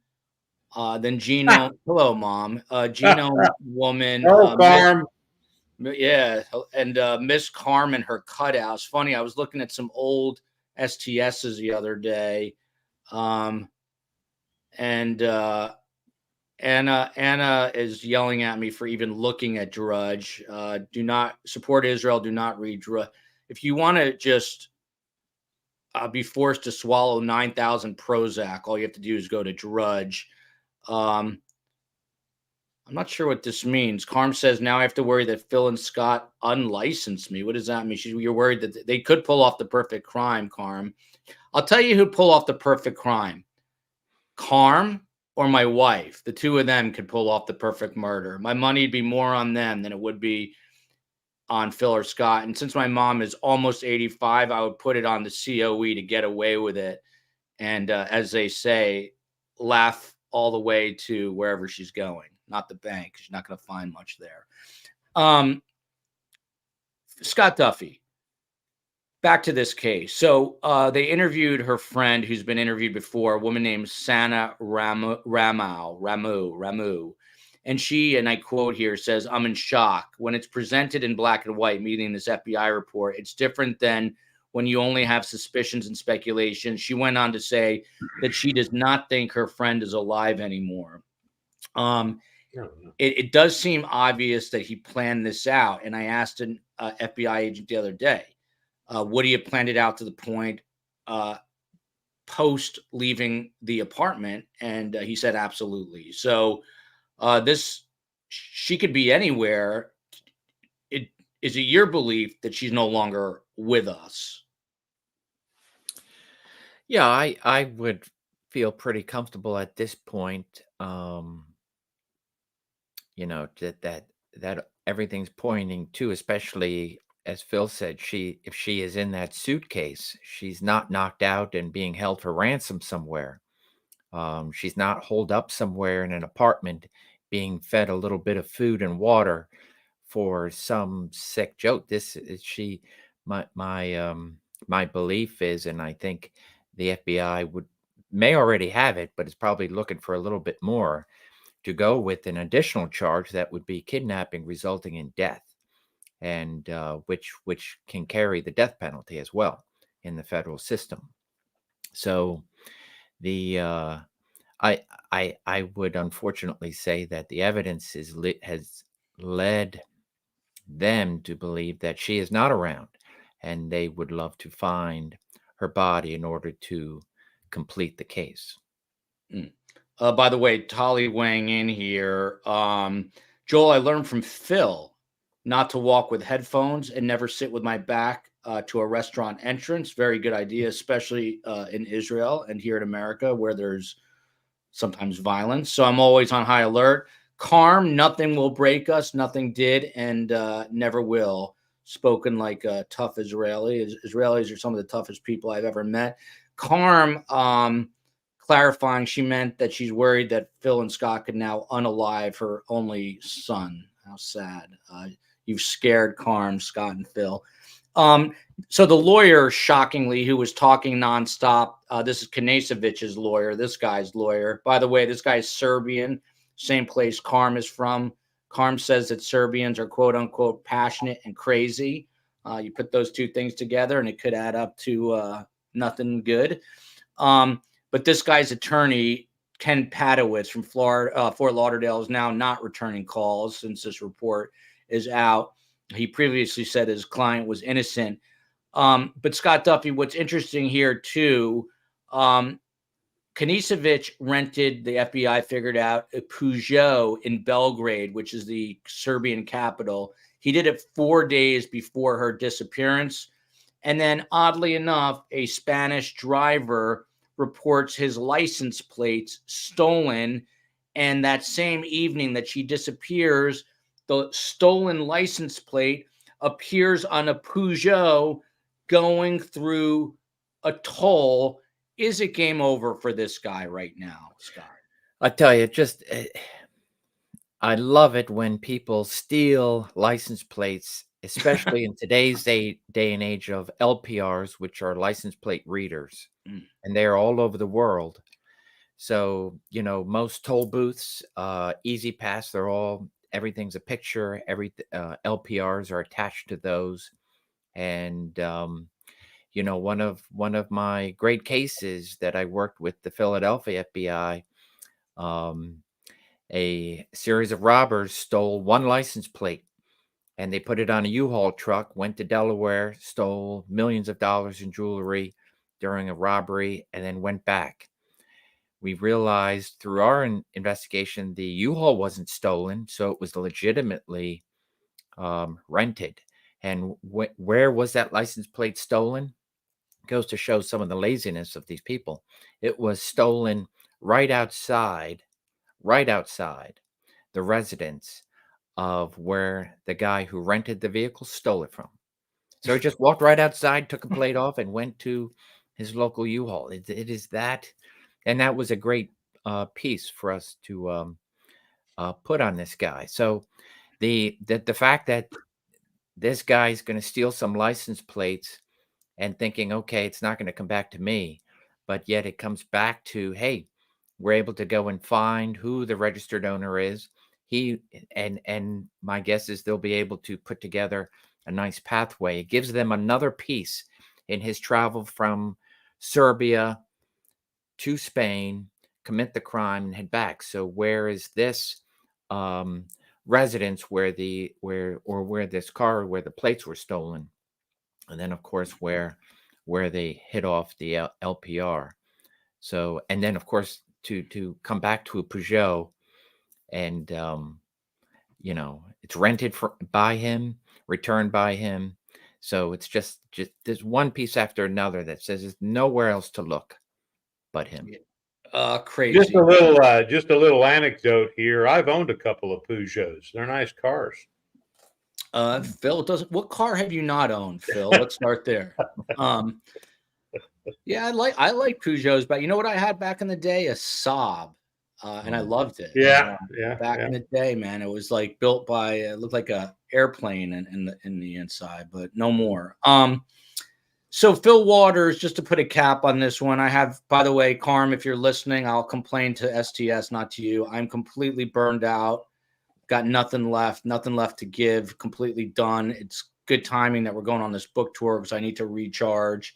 Gino, hello, Mom. Gino woman. Carm. Yeah, and Miss Carmen, her cutouts. Funny, I was looking at some old STSs the other day, and Anna is yelling at me for even looking at Drudge. Do not support Israel. Do not read Drudge. If you want to just be forced to swallow 9,000 Prozac, all you have to do is go to Drudge. I'm not sure what this means. Carm says, now I have to worry that Phil and Scott unlicensed me. What does that mean? You're worried that they could pull off the perfect crime, Carm. I'll tell you who'd pull off the perfect crime. Carm or my wife. The two of them could pull off the perfect murder. My money would be more on them than it would be on Phil or Scott. And since my mom is almost 85, I would put it on the COE to get away with it. And as they say, laugh all the way to wherever she's going, not the bank. She's not going to find much there. Scott Duffy. Back to this case. So they interviewed her friend who's been interviewed before, a woman named Sana Ramu. And she, and I quote here, says, I'm in shock. When it's presented in black and white, meaning this FBI report, it's different than when you only have suspicions and speculation. She went on to say that she does not think her friend is alive anymore. It does seem obvious that he planned this out. And I asked an FBI agent the other day, would he have planned it out to the point post leaving the apartment? And he said, absolutely. So she could be anywhere. Is it your belief that she's no longer with us? Yeah, I would feel pretty comfortable at this point. That everything's pointing to, especially as Phil said, if she is in that suitcase, she's not knocked out and being held for ransom somewhere. She's not holed up somewhere in an apartment being fed a little bit of food and water for some sick joke. This is my belief is, and I think the FBI may already have it, but it's probably looking for a little bit more to go with an additional charge that would be kidnapping resulting in death, and which can carry the death penalty as well in the federal system. So I would unfortunately say that the evidence has led them to believe that she is not around, and they would love to find her body in order to complete the case. By the way, Tolly weighing in here. Joel, I learned from Phil not to walk with headphones and never sit with my back to a restaurant entrance. Very good idea, especially in Israel and here in America where there's sometimes violence. So I'm always on high alert. Carm, nothing will break us. Nothing did and never will. Spoken like a tough Israeli. Israelis are some of the toughest people I've ever met. Carm, clarifying, she meant that she's worried that Phil and Scott could now unalive her only son. How sad. You've scared Carm, Scott, and Phil. So the lawyer, shockingly, who was talking nonstop, this is Knezevich's lawyer, this guy's lawyer. By the way, this guy's Serbian, same place Carm is from. Carm says that Serbians are, quote unquote, passionate and crazy. You put those two things together and it could add up to nothing good. But this guy's attorney, Ken Padowitz from Florida, Fort Lauderdale, is now not returning calls since this report is out. He previously said his client was innocent. But Scott Duffy, what's interesting here too, Knezevich rented, the FBI figured out, a Peugeot in Belgrade, which is the Serbian capital, He did it 4 days before her disappearance. And then, oddly enough, a Spanish driver reports his license plates stolen. And that same evening that she disappears, the stolen license plate appears on a Peugeot going through a toll. Is it game over for this guy right now, Scott? I tell you, I love it when people steal license plates, especially in today's day and age of LPRs, which are license plate readers, and they're all over the world. So, most toll booths, Easy Pass, everything's a picture. LPRs are attached to those. And, one of my great cases that I worked with the Philadelphia FBI, a series of robbers stole one license plate and they put it on a U-Haul truck, went to Delaware, stole millions of dollars in jewelry during a robbery, and then went back. We realized through our investigation, the U-Haul wasn't stolen, so it was legitimately rented. And where was that license plate stolen? It goes to show some of the laziness of these people. It was stolen right outside the residence of where the guy who rented the vehicle stole it from. So he just walked right outside, took a plate off, and went to his local U-Haul. It is that, and that was a great piece for us to put on this guy. So the fact that this guy's going to steal some license plates and thinking, okay, it's not going to come back to me, but yet it comes back to, hey, we're able to go and find who the registered owner is. And my guess is they'll be able to put together a nice pathway. It gives them another piece in his travel from Serbia to Spain, commit the crime, and head back. So where is this residence where the plates were stolen? And then, of course, where they hit off the LPR. So, and then, of course, to come back to a Peugeot, and it's rented by him, returned by him. So it's just there's one piece after another that says there's nowhere else to look but him. Crazy. Just a little anecdote here. I've owned a couple of Peugeots. They're nice cars. Phil, what car have you not owned, Phil? Let's start there. Yeah, I like Peugeots, but you know what I had back in the day? A Saab, and I loved it. Back in the day, man, it was like built by it looked like a airplane in the inside, but no more. So Phil Waters, just to put a cap on this one, I have, by the way, Carm, if you're listening, I'll complain to STS, not to you. I'm completely burned out. Got nothing left to give, completely done. It's good timing that we're going on this book tour because I need to recharge.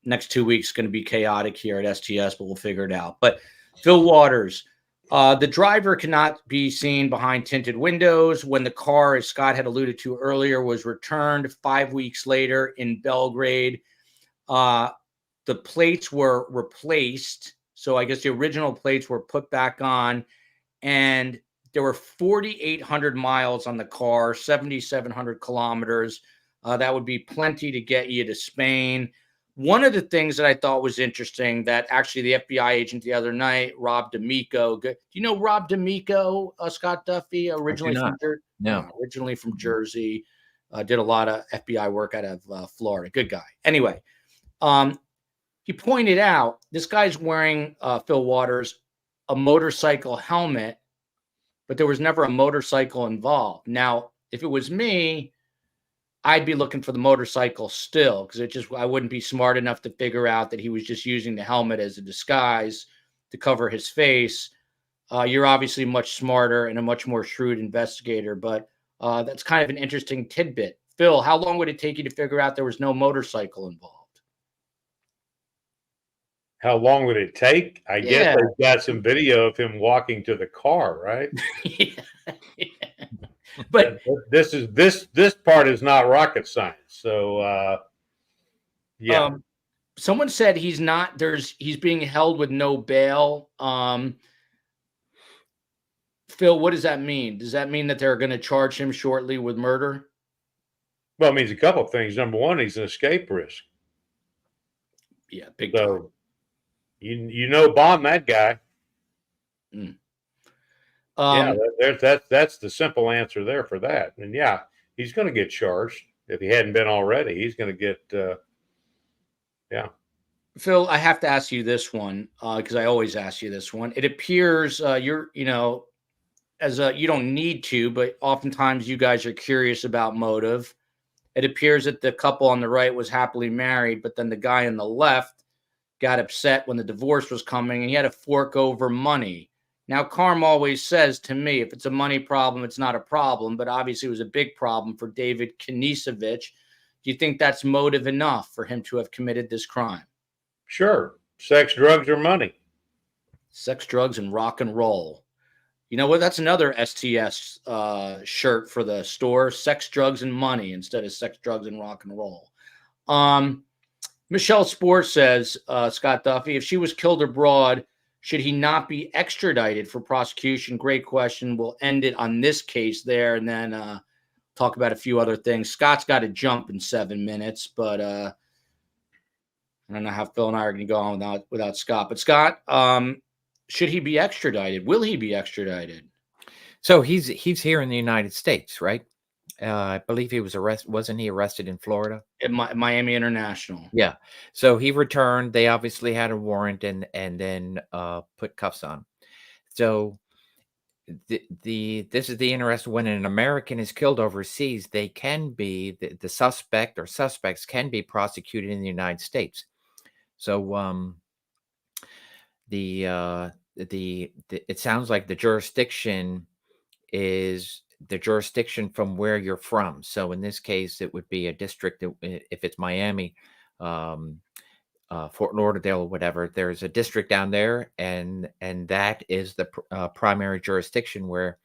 Next 2 weeks is going to be chaotic here at STS, but we'll figure it out. But Phil Waters, the driver cannot be seen behind tinted windows when the car, as Scott had alluded to earlier, was returned 5 weeks later in Belgrade. The plates were replaced. So I guess the original plates were put back on, and there were 4,800 miles on the car, 7,700 kilometers. That would be plenty to get you to Spain. One of the things that I thought was interesting that actually the FBI agent the other night, Rob D'Amico, do you know Rob D'Amico, Scott Duffy, originally from Jersey, did a lot of FBI work out of Florida. Good guy. Anyway, he pointed out this guy's wearing, Phil Waters, a motorcycle helmet, but there was never a motorcycle involved. Now, if it was me, I'd be looking for the motorcycle still, because I wouldn't be smart enough to figure out that he was just using the helmet as a disguise to cover his face. You're obviously much smarter and a much more shrewd investigator, but that's kind of an interesting tidbit. Phil, how long would it take you to figure out there was no motorcycle involved? How long would it take? I guess they've got some video of him walking to the car, right? Yeah. But this part is not rocket science. So someone said he's being held with no bail. Phil, what does that mean? Does that mean that they're going to charge him shortly with murder? Well, it means a couple of things. Number one, he's an escape risk. Yeah, big time. So bomb that guy. That's the simple answer there for that. And yeah, he's going to get charged if he hadn't been already. He's going to get Phil, I have to ask you this one because I always ask you this one. It appears you don't need to, but oftentimes you guys are curious about motive. It appears that the couple on the right was happily married, but then the guy on the left got upset when the divorce was coming and he had to fork over money. Now, Carm always says to me, if it's a money problem, it's not a problem, but obviously it was a big problem for David Knezevich. Do you think that's motive enough for him to have committed this crime? Sure. Sex, drugs, or money. Sex, drugs, and rock and roll. You know what? That's another STS shirt for the store. Sex, drugs, and money instead of sex, drugs, and rock and roll. Michelle Sport says, Scott Duffy, if she was killed abroad, should he not be extradited for prosecution? Great question. We'll end it on this case there and then talk about a few other things. Scott's got to jump in 7 minutes, but I don't know how Phil and I are going to go on without Scott. But Scott, should he be extradited? Will he be extradited? So he's here in the United States, right? I believe he was arrested. Wasn't he arrested in Florida? At Miami International. Yeah. So he returned. They obviously had a warrant and then put cuffs on. So this is the interesting. When an American is killed overseas, they can be the suspect or suspects can be prosecuted in the United States. So it sounds like the jurisdiction is the jurisdiction from where you're from. So in this case, it would be a district. If it's Miami, Fort Lauderdale or whatever, there's a district down there, and that is the primary jurisdiction where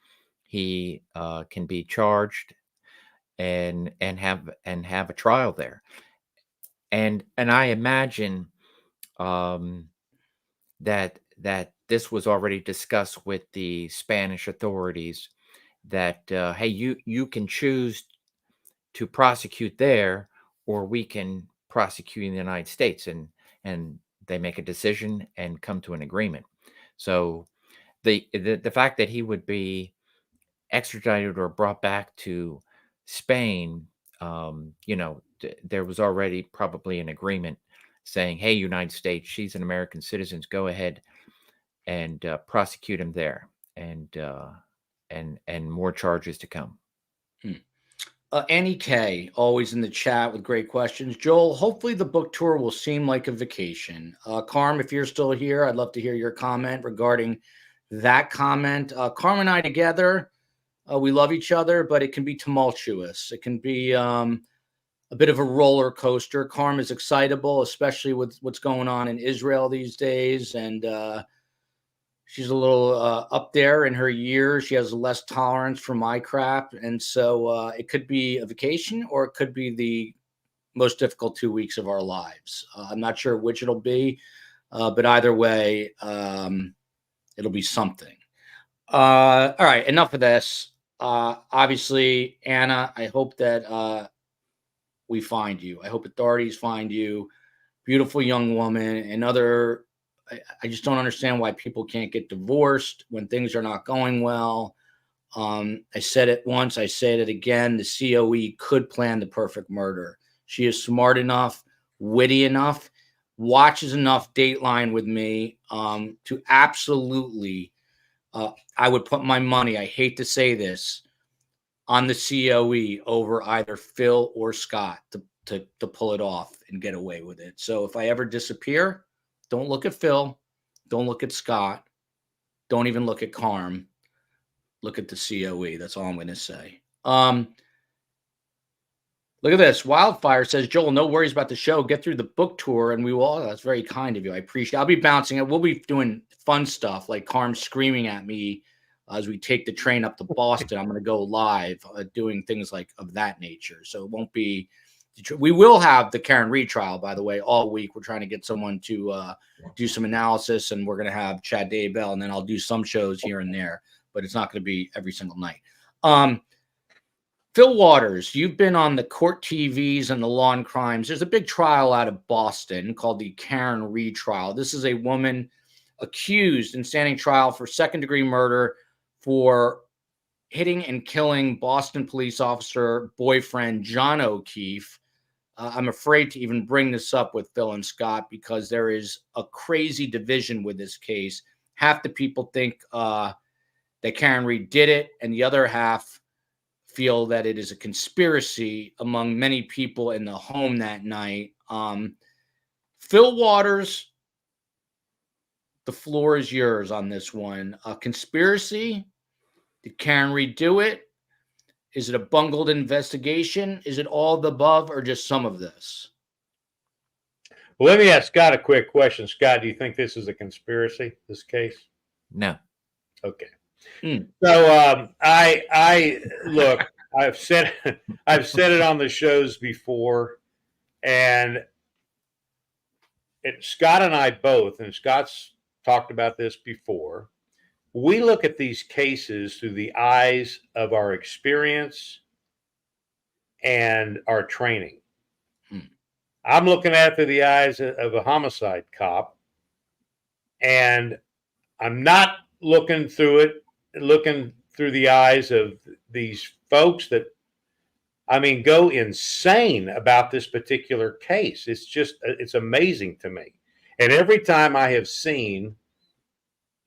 he can be charged and have a trial there. And I imagine that this was already discussed with the Spanish authorities. That hey, you can choose to prosecute there, or we can prosecute in the United States, and they make a decision and come to an agreement. So the fact that he would be extradited or brought back to Spain, there was already probably an agreement saying, hey, United States, she's an American citizen, go ahead and prosecute him there, and more charges to come. Annie K, always in the chat with great questions. Joel, hopefully the book tour will seem like a vacation. Carm, if you're still here, I'd love to hear your comment regarding that comment. Carm and I together, we love each other, but it can be tumultuous. It can be a bit of a roller coaster. Carm is excitable, especially with what's going on in Israel these days, and she's a little up there in her years. She has less tolerance for my crap. And so it could be a vacation, or it could be the most difficult 2 weeks of our lives. I'm not sure which it'll be, but either way, it'll be something. All right, enough of this. Obviously, Anna, I hope that we find you. I hope authorities find you. Beautiful young woman. And I just don't understand why people can't get divorced when things are not going well. I said it once, I said it again. The COE could plan the perfect murder. She is smart enough, witty enough, watches enough Dateline with me to absolutely, I would put my money, I hate to say this, on the COE over either Phil or Scott to pull it off and get away with it. So if I ever disappear, don't look at Phil. Don't look at Scott. Don't even look at Carm. Look at the COE. That's all I'm going to say. Look at this. Wildfire says, Joel, no worries about the show. Get through the book tour and we will. Oh, that's very kind of you. I appreciate it. I'll be bouncing it. We'll be doing fun stuff like Carm screaming at me as we take the train up to Boston. I'm going to go live doing things like of that nature. So it won't be. We will have the Karen Reed trial, by the way, all week. We're trying to get someone to do some analysis, and we're going to have Chad Daybell, and then I'll do some shows here and there. but it's not going to be every single night. Phil Waters, you've been on the court TVs and the law and crimes. There's a big trial out of Boston called the Karen Reed trial. This is a woman accused in standing trial for second-degree murder for hitting and killing Boston police officer boyfriend John O'Keefe. I'm afraid to even bring this up with Phil and Scott because there is a crazy division with this case. Half the people think that Karen Reed did it, and the other half feel that it is a conspiracy among many people in the home that night. Phil Waters, the floor is yours on this one. A conspiracy? Did Karen Reed do it? Is it a bungled investigation? Is it all the above or just some of this? Well, let me ask Scott a quick question. Scott, do you think this is a conspiracy, this case? No. Okay. So I look, I've said it on the shows before, and Scott and I both, and Scott's talked about this before, we look at these cases through the eyes of our experience and our training. I'm looking at it through the eyes of a homicide cop, and I'm not looking through the eyes of these folks that, I mean, go insane about this particular case. It's amazing to me. And every time I have seen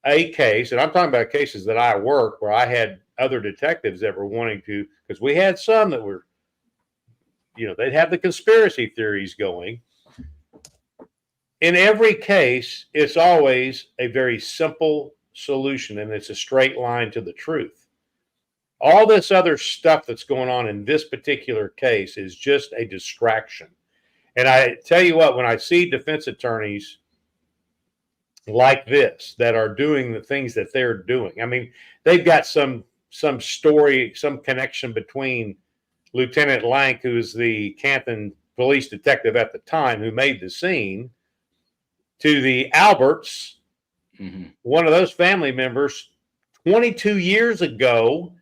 a case, and I'm talking about cases that I work where I had other detectives that were wanting to, because we had some that were, they'd have the conspiracy theories going. In every case, it's always a very simple solution, and it's a straight line to the truth. All this other stuff that's going on in this particular case is just a distraction. And I tell you what, when I see defense attorneys like this that are doing the things that they're doing, I mean, they've got some story, some connection between Lieutenant Lank, who's the Canton police detective at the time who made the scene, to the Alberts, one of those family members 22 years ago,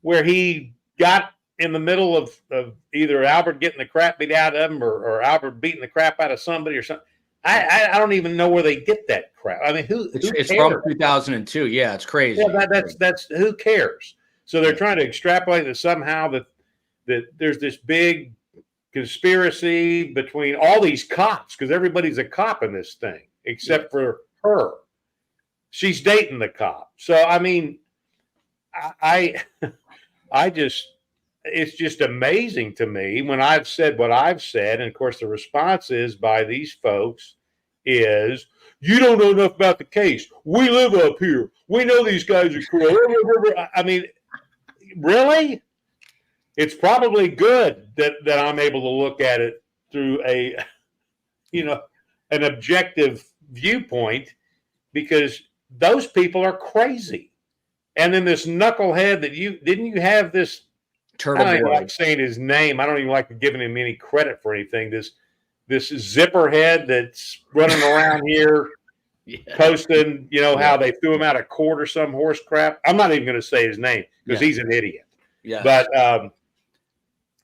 where he got in the middle of either Albert getting the crap beat out of him or Albert beating the crap out of somebody or something. I don't even know where they get that crap. I mean, it's from 2002. Yeah, it's crazy. Yeah, that's who cares? So they're trying to extrapolate that somehow that there's this big conspiracy between all these cops, because everybody's a cop in this thing except for her. She's dating the cop. So I mean, I just, it's just amazing to me when I've said what I've said, and of course the response is by these folks is, you don't know enough about the case. We live up here. We know these guys are cool. I mean, really? It's probably good that I'm able to look at it through an objective viewpoint, because those people are crazy. And then this knucklehead that didn't you have this turtle? I don't even like saying his name. I don't even like giving him any credit for anything. This zipper head that's running around here posting, how they threw him out of court or some horse crap. I'm not even going to say his name because he's an idiot. Yeah. But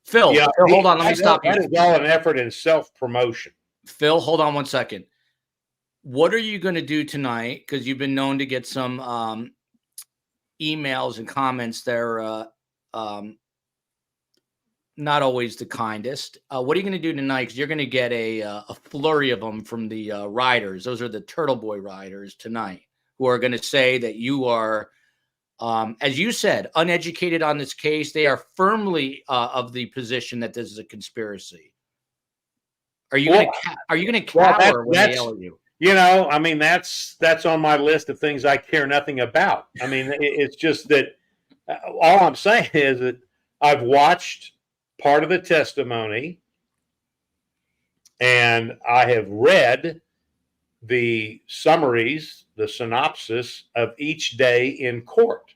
Phil, hold on. Let me stop you. That is all an effort in self-promotion. Phil, hold on one second. What are you going to do tonight? Because you've been known to get some emails and comments that are not always the kindest. What are you going to do tonight? Because you're going to get a flurry of them from the riders. Those are the Turtle Boy riders tonight, who are going to say that you are, as you said, uneducated on this case. They are firmly of the position that this is a conspiracy. Are you going to cower when they yell at you? I mean, that's on my list of things I care nothing about. I mean, it's just that all I'm saying is that I've watched part of the testimony and I have read the summaries, the synopsis of each day in court.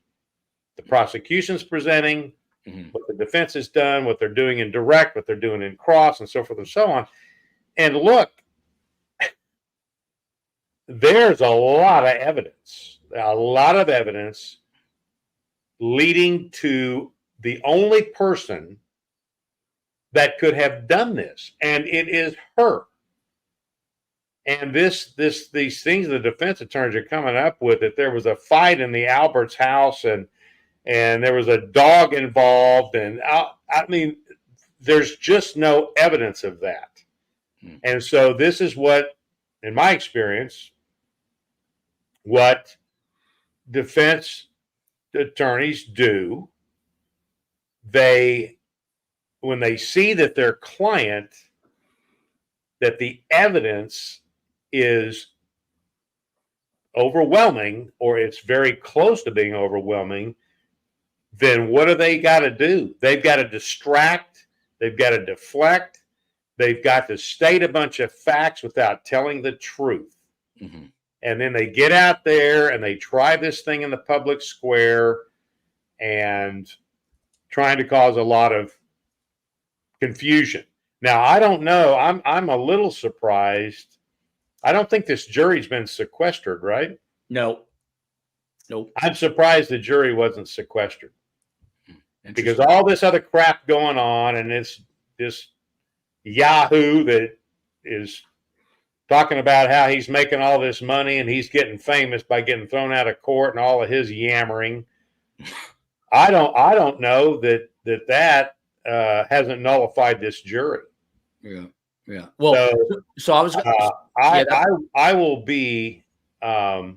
The prosecution's presenting, what the defense has done, what they're doing in direct, what they're doing in cross, and so forth and so on. And look, there's a lot of evidence leading to the only person that could have done this, and it is her. And these things the defense attorneys are coming up with, that there was a fight in the Albert's house, and there was a dog involved, and I mean, there's just no evidence of that. And so this is what, in my experience, what defense attorneys do. When they see that their client, that the evidence is overwhelming, or it's very close to being overwhelming, then what do they got to do? They've got to distract, they've got to deflect, they've got to state a bunch of facts without telling the truth. Mm-hmm. And then they get out there and they try this thing in the public square and trying to cause a lot of confusion. Now, I don't know. I'm a little surprised. I don't think this jury's been sequestered, right? No. Nope. I'm surprised the jury wasn't sequestered, because all this other crap going on, and this Yahoo that is talking about how he's making all this money and he's getting famous by getting thrown out of court and all of his yammering. I don't know that hasn't nullified this jury. Yeah. Yeah. Well, so I was. I will be. I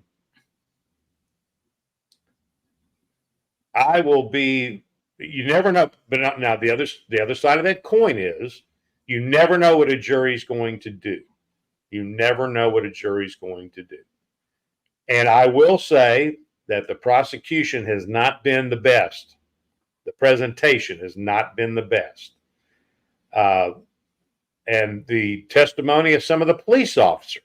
will be. You never know. But now the other side of that coin is, you never know what a jury's going to do. You never know what a jury's going to do. And I will say that the prosecution has not been the best. The presentation has not been the best. And the testimony of some of the police officers.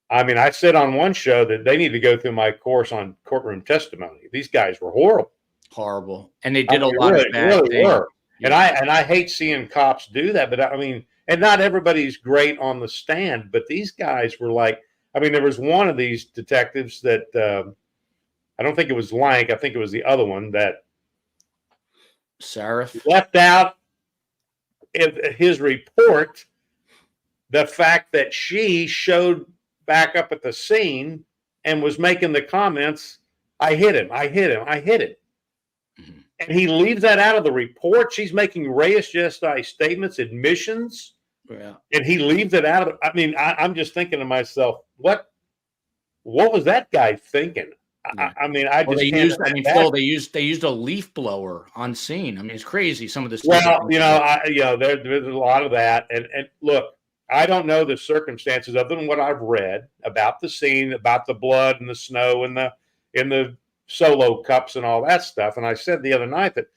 I mean, I said on one show that they need to go through my course on courtroom testimony. These guys were horrible. Horrible. And they did a lot of bad things. Were. Yeah. And I hate seeing cops do that, but I mean, and not everybody's great on the stand, but these guys were like, I mean, there was one of these detectives that I don't think it was Lank. I think it was the other one that Sarif left out in his report the fact that she showed back up at the scene and was making the comments, I hit him. Mm-hmm. And he leaves that out of the report. She's making reis gestae statements, admissions. Yeah. And he leaves it out of it. I mean, I'm just thinking to myself, what was that guy thinking? Yeah. I mean, I just Phil, they used a leaf blower on scene. I mean, it's crazy. Some of this. Well, there's a lot of that. And look, I don't know the circumstances other than what I've read about the scene, about the blood and the snow and the solo cups and all that stuff. And I said the other night that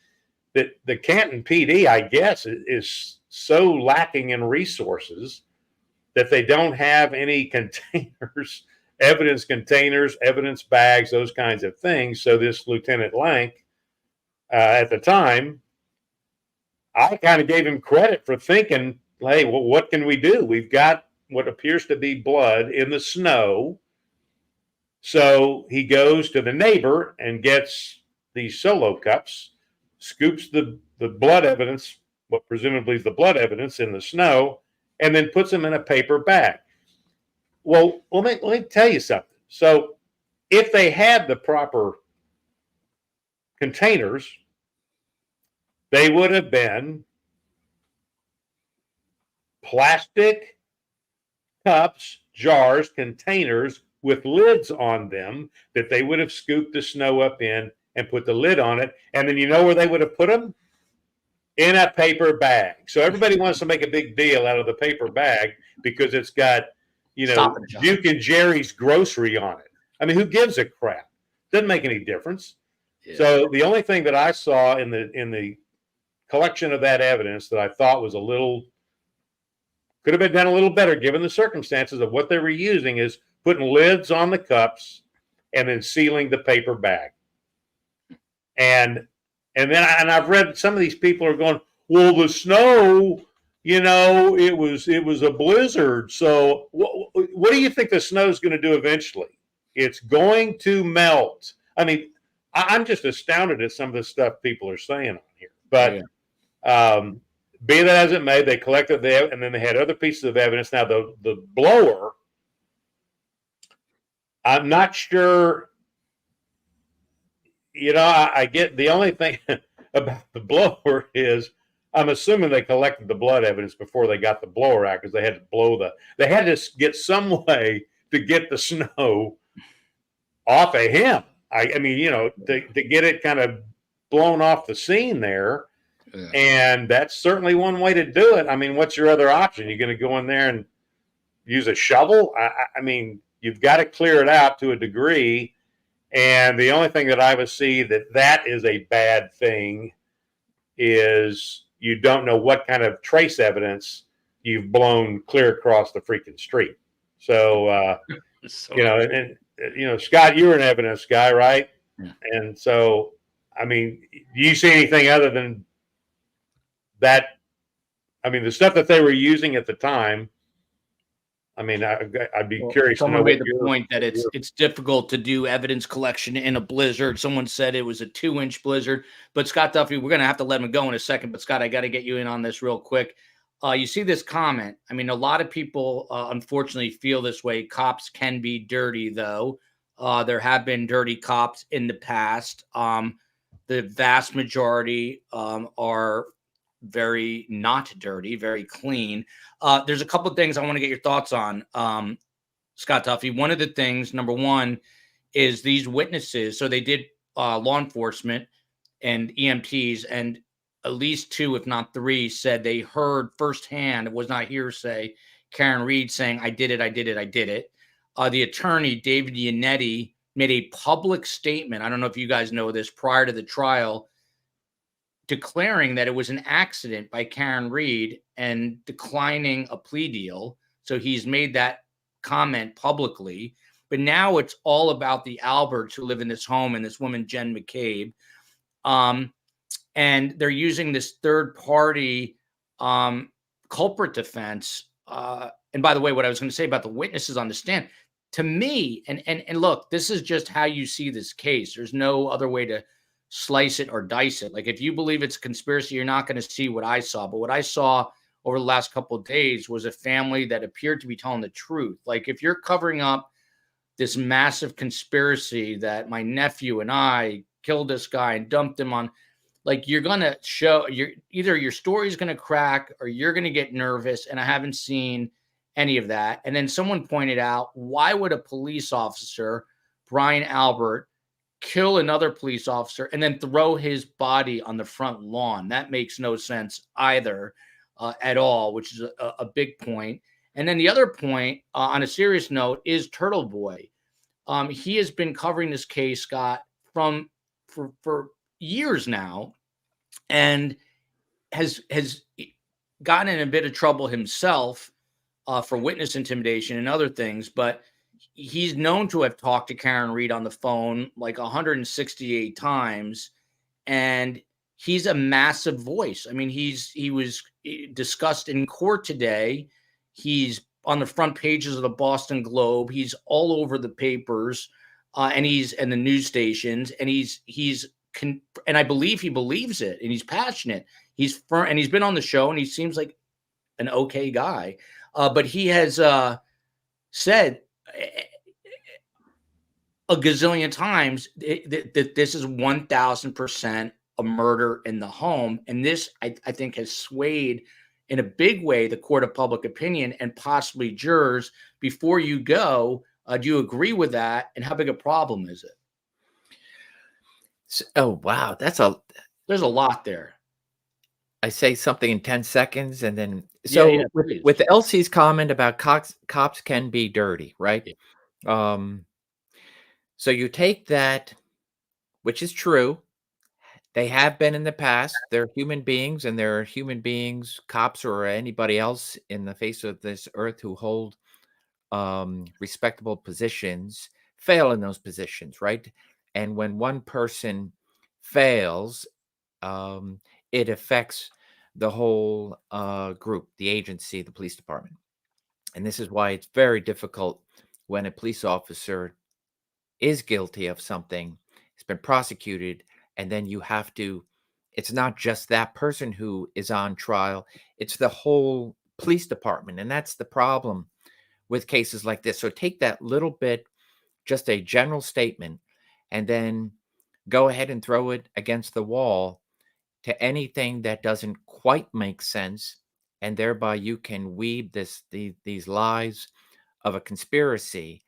the Canton PD, I guess, is so lacking in resources that they don't have any containers. Evidence containers, evidence bags, those kinds of things. So this Lieutenant Lank, at the time, I kind of gave him credit for thinking, hey, well, what can we do? We've got what appears to be blood in the snow. So he goes to the neighbor and gets these solo cups, scoops the blood evidence, what presumably is the blood evidence, in the snow, and then puts them in a paper bag. Well, let me tell you something. So if they had the proper containers, they would have been plastic cups, jars, containers with lids on them that they would have scooped the snow up in and put the lid on it. And then you know where they would have put them? In a paper bag. So everybody wants to make a big deal out of the paper bag because it's got, Duke and Jerry's grocery on it. I mean, who gives a crap? Doesn't make any difference. Yeah. So the only thing that I saw in the collection of that evidence that I thought was could have been done a little better given the circumstances of what they were using is putting lids on the cups and then sealing the paper bag. And then I've read some of these people are going, well, the snow, it was a blizzard. So what do you think the snow is going to do eventually? It's going to melt. I mean, I'm just astounded at some of the stuff people are saying on here. But be that as it may, they collected and then they had other pieces of evidence. Now the blower, I'm not sure. I get the only thing about the blower is I'm assuming they collected the blood evidence before they got the blower out, because they had to they had to get some way to get the snow off of him. I mean, to get it kind of blown off the scene there. Yeah. And that's certainly one way to do it. I mean, what's your other option? You're going to go in there and use a shovel? I mean, you've got to clear it out to a degree. And the only thing that I would see that is a bad thing is you don't know what kind of trace evidence you've blown clear across the freaking street. So, Scott, you're an evidence guy, right? Yeah. And so, I mean, do you see anything other than that? I mean, the stuff that they were using at the time, I mean, I'd be curious to know. Someone made the point that it's difficult to do evidence collection in a blizzard. Someone said it was a 2-inch blizzard. But Scott Duffy, we're going to have to let him go in a second. But Scott, I got to get you in on this real quick. You see this comment. I mean, a lot of people, unfortunately, feel this way. Cops can be dirty, though. There have been dirty cops in the past. The vast majority are very not dirty, very clean. There's a couple of things I want to get your thoughts on, Scott Duffy. One of the things, number one, is these witnesses. So they did law enforcement and EMTs, and at least 2, if not 3, said they heard firsthand, it was not hearsay, Karen Reed saying, I did it. The attorney, David Knezevich, made a public statement. I don't know if you guys know this, prior to the trial, declaring that it was an accident by Karen Reed and declining a plea deal. So he's made that comment publicly. But now it's all about the Alberts who live in this home and this woman, Jen McCabe. And they're using this third-party culprit defense. And by the way, what I was going to say about the witnesses on the stand, to me, and look, this is just how you see this case. There's no other way to slice it or dice it. Like, if you believe it's a conspiracy, you're not going to see what I saw. But what I saw over the last couple of days was a family that appeared to be telling the truth. Like, if you're covering up this massive conspiracy that my nephew and I killed this guy and dumped him on, like, you're going to show either your story's going to crack or you're going to get nervous. And I haven't seen any of that. And then someone pointed out, why would a police officer, Brian Albert, kill another police officer and then throw his body on the front lawn? That makes no sense either at all, which is a big point. And then the other point, on a serious note, is Turtle Boy. He has been covering this case, Scott, for years now, and has gotten in a bit of trouble himself for witness intimidation and other things. But he's known to have talked to Karen Reed on the phone like 168 times, and he's a massive voice. I mean, he was discussed in court today. He's on the front pages of the Boston Globe. He's all over the papers, and the news stations, and and I believe he believes it, and he's passionate. He's firm, and he's been on the show, and he seems like an okay guy. But he has said a gazillion times that this is 1,000% a murder in the home. And this, I think, has swayed in a big way the court of public opinion and possibly jurors. Before you go, do you agree with that? And how big a problem is it? Oh, wow. There's a lot there. I say something in 10 seconds and then, so with Elsie's comment about cops can be dirty, right? Yeah. So you take that, which is true. They have been in the past. They're human beings, and there are human beings, cops or anybody else in the face of this earth who hold respectable positions, fail in those positions, right? And when one person fails, it affects the whole group, the agency, the police department. And this is why it's very difficult when a police officer is guilty of something has been prosecuted, and then you have to, it's not just that person who is on trial, it's the whole police department. And that's the problem with cases like this. So take that little bit, just a general statement, and then go ahead and throw it against the wall to anything that doesn't quite make sense. And thereby you can weave these lies of a conspiracy.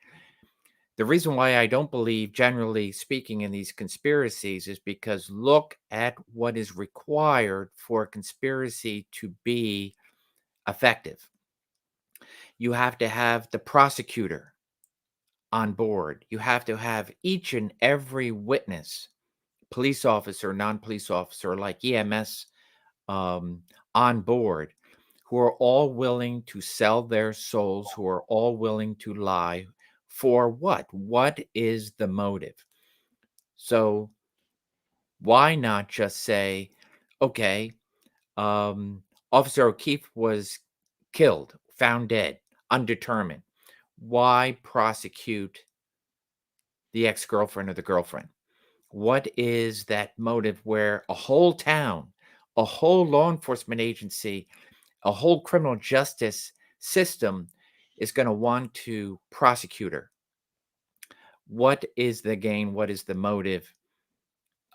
The reason why I don't believe, generally speaking, in these conspiracies is because look at what is required for a conspiracy to be effective. You have to have the prosecutor on board. You have to have each and every witness, police officer, non-police officer, like EMS, on board, who are all willing to sell their souls, who are all willing to lie. For what? What is the motive? So why not just say, okay, Officer O'Keefe was killed, found dead, undetermined. Why prosecute the ex-girlfriend or the girlfriend? What is that motive where a whole town, a whole law enforcement agency, a whole criminal justice system is going to want to prosecute her? What is the gain? What is the motive?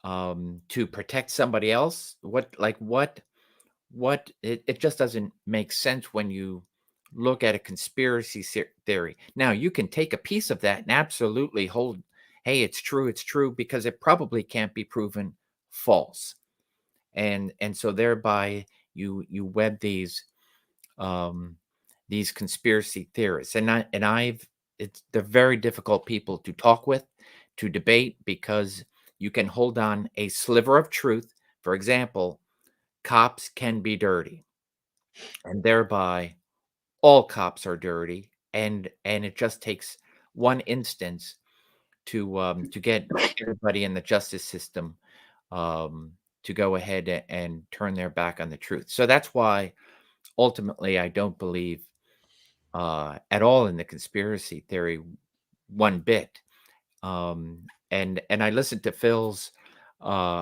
To protect somebody else? It just doesn't make sense when you look at a conspiracy theory. Now, you can take a piece of that and absolutely hold, hey, it's true, because it probably can't be proven false. And so thereby you web these conspiracy theorists. They're very difficult people to talk with, to debate, because you can hold on a sliver of truth. For example, cops can be dirty, and thereby all cops are dirty, and it just takes one instance to get everybody in the justice system to go ahead and turn their back on the truth. So that's why ultimately I don't believe at all in the conspiracy theory one bit. And I listened to Phil's,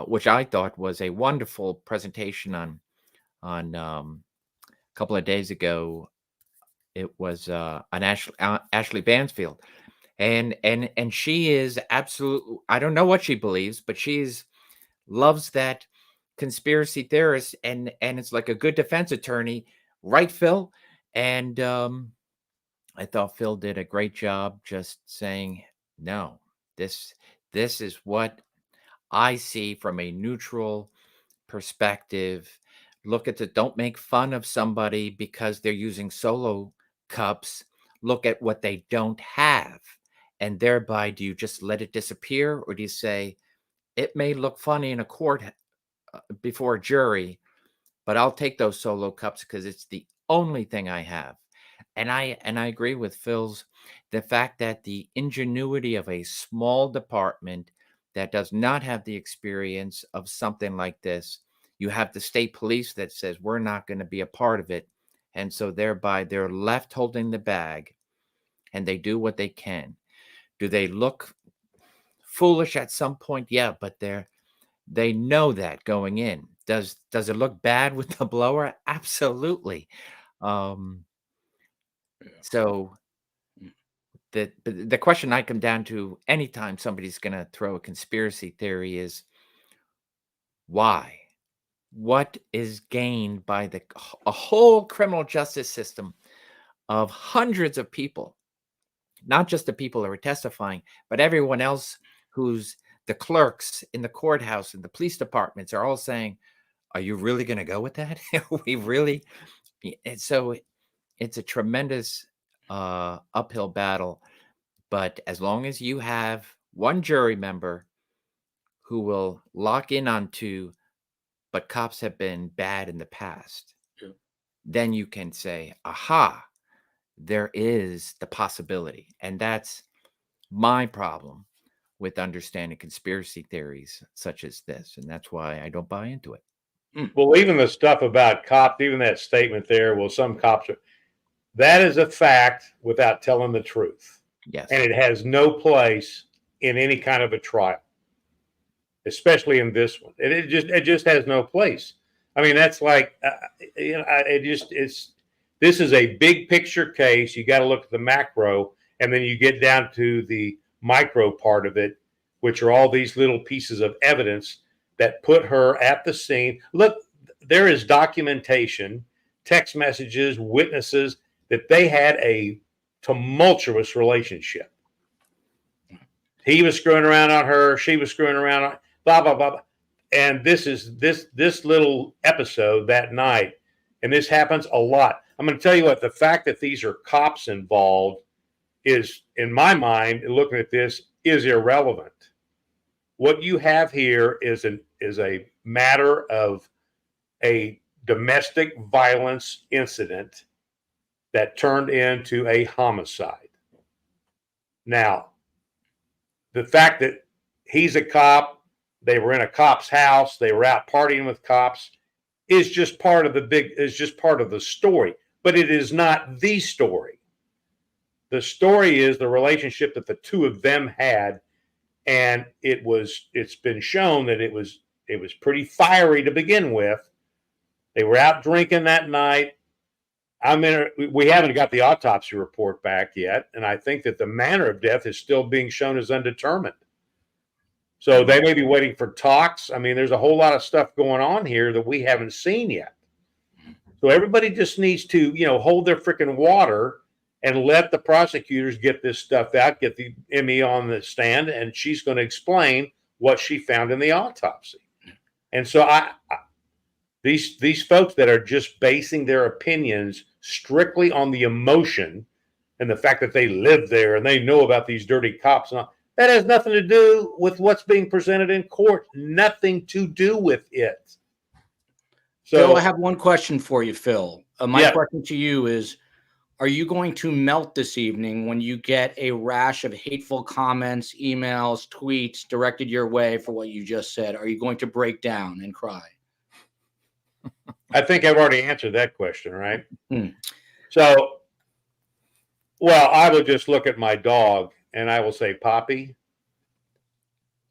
which I thought was a wonderful presentation on a couple of days ago. It was on Ashley Bansfield, and she is absolutely, I don't know what she believes, but loves that conspiracy theorist, and it's like a good defense attorney, right, Phil? And I thought Phil did a great job just saying, no, this is what I see from a neutral perspective. Look at don't make fun of somebody because they're using solo cups. Look at what they don't have. And thereby, do you just let it disappear? Or do you say, it may look funny in a court before a jury, but I'll take those solo cups because it's the only thing I have. And I agree with Phil's, the fact that the ingenuity of a small department that does not have the experience of something like this. You have the state police that says we're not going to be a part of it. And so thereby they're left holding the bag, and they do what they can. Do they look foolish at some point? Yeah, but they know that going in. Does it look bad with the blower? Absolutely. So the question I come down to anytime somebody's going to throw a conspiracy theory is, why? What is gained by a whole criminal justice system of hundreds of people, not just the people who are testifying, but everyone else who's the clerks in the courthouse and the police departments are all saying, are you really going to go with that? We really? And so it's a tremendous uphill battle. But as long as you have one jury member who will lock in onto, but cops have been bad in the past, then you can say, aha, there is the possibility. And that's my problem with understanding conspiracy theories such as this. And that's why I don't buy into it. Well, even the stuff about cops, even that statement there, well, some cops are, that is a fact without telling the truth. Yes. And it has no place in any kind of a trial. especially in this one. It just has no place. I mean, that's like, this is a big picture case. You got to look at the macro, and then you get down to the micro part of it, which are all these little pieces of evidence that put her at the scene. Look, there is documentation, text messages, witnesses that they had a tumultuous relationship. He was screwing around on her. She was screwing around on blah, blah, blah. And this is this little episode that night. And this happens a lot. I'm going to tell you what, the fact that these are cops involved is, in my mind, looking at this, is irrelevant. What you have here is a matter of a domestic violence incident that turned into a homicide. Now, the fact that he's a cop, they were in a cop's house, they were out partying with cops, is just part of the story, but it is not the story. The story is the relationship that the two of them had, and it's been shown that it was pretty fiery to begin with. They were out drinking that night. We haven't got the autopsy report back yet, and I think that the manner of death is still being shown as undetermined. So they may be waiting for talks. I mean, there's a whole lot of stuff going on here that we haven't seen yet. So everybody just needs to, hold their freaking water and let the prosecutors get this stuff out, get the ME on the stand, and she's going to explain what she found in the autopsy. And so these folks that are just basing their opinions strictly on the emotion and the fact that they live there and they know about these dirty cops, and all, that has nothing to do with what's being presented in court. Nothing to do with it. So Phil, I have one question for you, Phil. My question to you is, are you going to melt this evening when you get a rash of hateful comments, emails, tweets directed your way for what you just said? Are you going to break down and cry? I think I've already answered that question, right? So, well, I will just look at my dog and I will say, Poppy,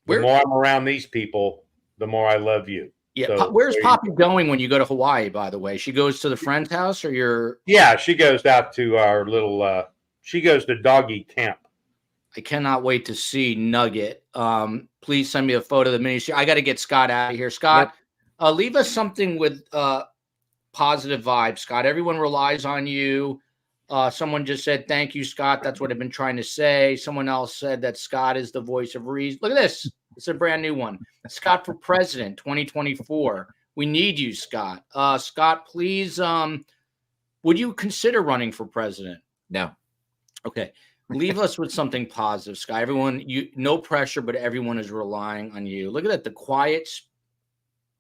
the more I'm around these people, the more I love you. Yeah. So, where's Poppy going when you go to Hawaii, by the way? She goes to the friend's house or your... Yeah, she goes out to our little, she goes to doggy camp. I cannot wait to see Nugget. Please send me a photo of the mini. I got to get Scott out of here. Scott, leave us something with positive vibes, Scott. Everyone relies on you. Someone just said, thank you, Scott. That's what I've been trying to say. Someone else said that Scott is the voice of reason. Look at this. It's a brand new one. Scott for president, 2024. We need you, Scott. Scott, please, would you consider running for president? No. Okay. Leave us with something positive, Scott. Everyone, no pressure, but everyone is relying on you. Look at that. The quiet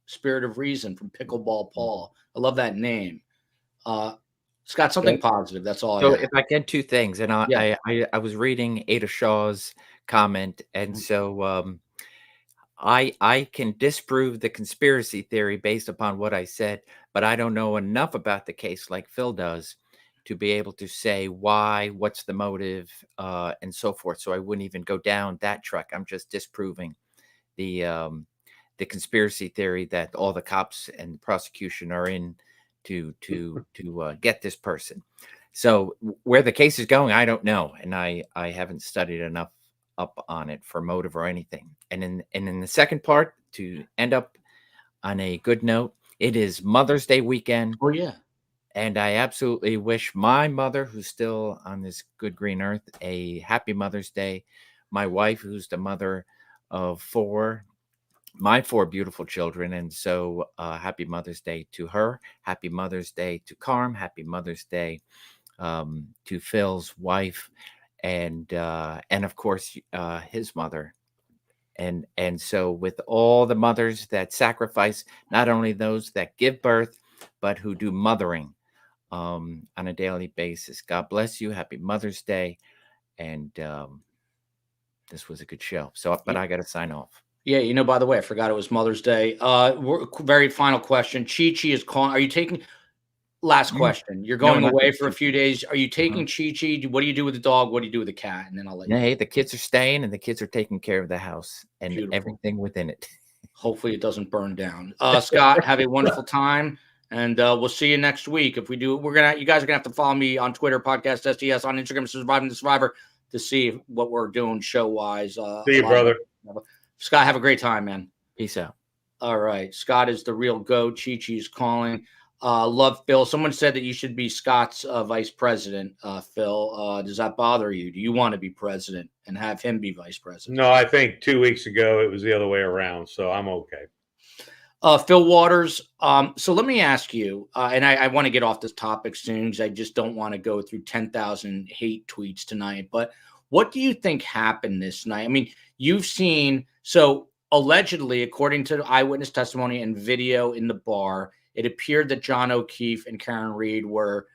spirit of reason from Pickleball Paul. I love that name. Scott, something positive. That's all. So if I get two things, and I was reading Ada Shaw's comment, and so I can disprove the conspiracy theory based upon what I said, but I don't know enough about the case like Phil does to be able to say why, what's the motive, and so forth. So I wouldn't even go down that track. I'm just disproving the conspiracy theory that all the cops and the prosecution are in to get this person. So where the case is going, I don't know, and I haven't studied enough up on it for motive or anything. And in the second part, to end up on a good note, it is Mother's Day weekend. Oh yeah. And I absolutely wish my mother, who's still on this good green earth, a happy Mother's Day. My wife, who's the mother of my four beautiful children. And so happy Mother's Day to her. Happy Mother's Day to Carm. Happy Mother's Day to Phil's wife. And of course, his mother. And so with all the mothers that sacrifice, not only those that give birth, but who do mothering on a daily basis. God bless you. Happy Mother's Day. And this was a good show. So, but I got to sign off. Yeah, by the way, I forgot it was Mother's Day. Very final question. Chi-Chi is calling. Are you taking... Last question. You're going away for a few days. Are you taking Chi-Chi? What do you do with the dog? What do you do with the cat? And then I'll let you. Hey, the kids are staying and the kids are taking care of the house and everything within it. Hopefully it doesn't burn down. Scott, have a wonderful time. And we'll see you next week. If we do, you guys are gonna have to follow me on Twitter, podcast STS, on Instagram, Surviving the Survivor, to see what we're doing show wise. See you, brother. Scott, have a great time, man. Peace out. All right. Scott is the real goat. Chi-Chi's calling. Love Phil. Someone said that you should be Scott's vice president, Phil. Does that bother you? Do you want to be president and have him be vice president? No, I think 2 weeks ago it was the other way around, so I'm okay. Phil Waters. So let me ask you, and I want to get off this topic soon because I just don't want to go through 10,000 hate tweets tonight. But what do you think happened this night? I mean, you've seen, so allegedly, according to eyewitness testimony and video in the bar, it appeared that John O'Keefe and Karen Reed were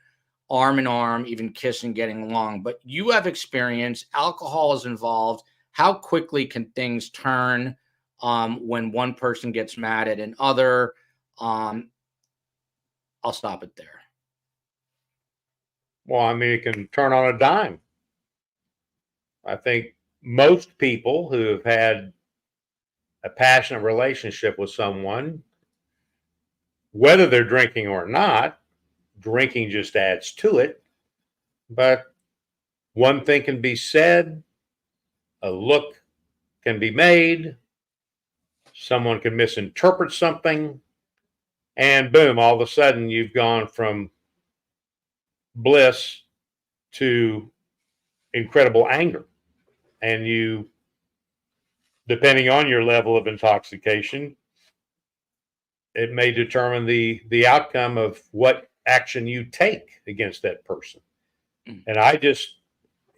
arm in arm, even kissing, getting along. But you have experience. Alcohol is involved. How quickly can things turn when one person gets mad at another? I'll stop it there. Well, I mean, it can turn on a dime. I think most people who have had a passionate relationship with someone, whether they're drinking or not, drinking just adds to it. But one thing can be said, a look can be made, someone can misinterpret something, and boom, all of a sudden you've gone from bliss to incredible anger. And you, depending on your level of intoxication, it may determine the outcome of what action you take against that person. And I just,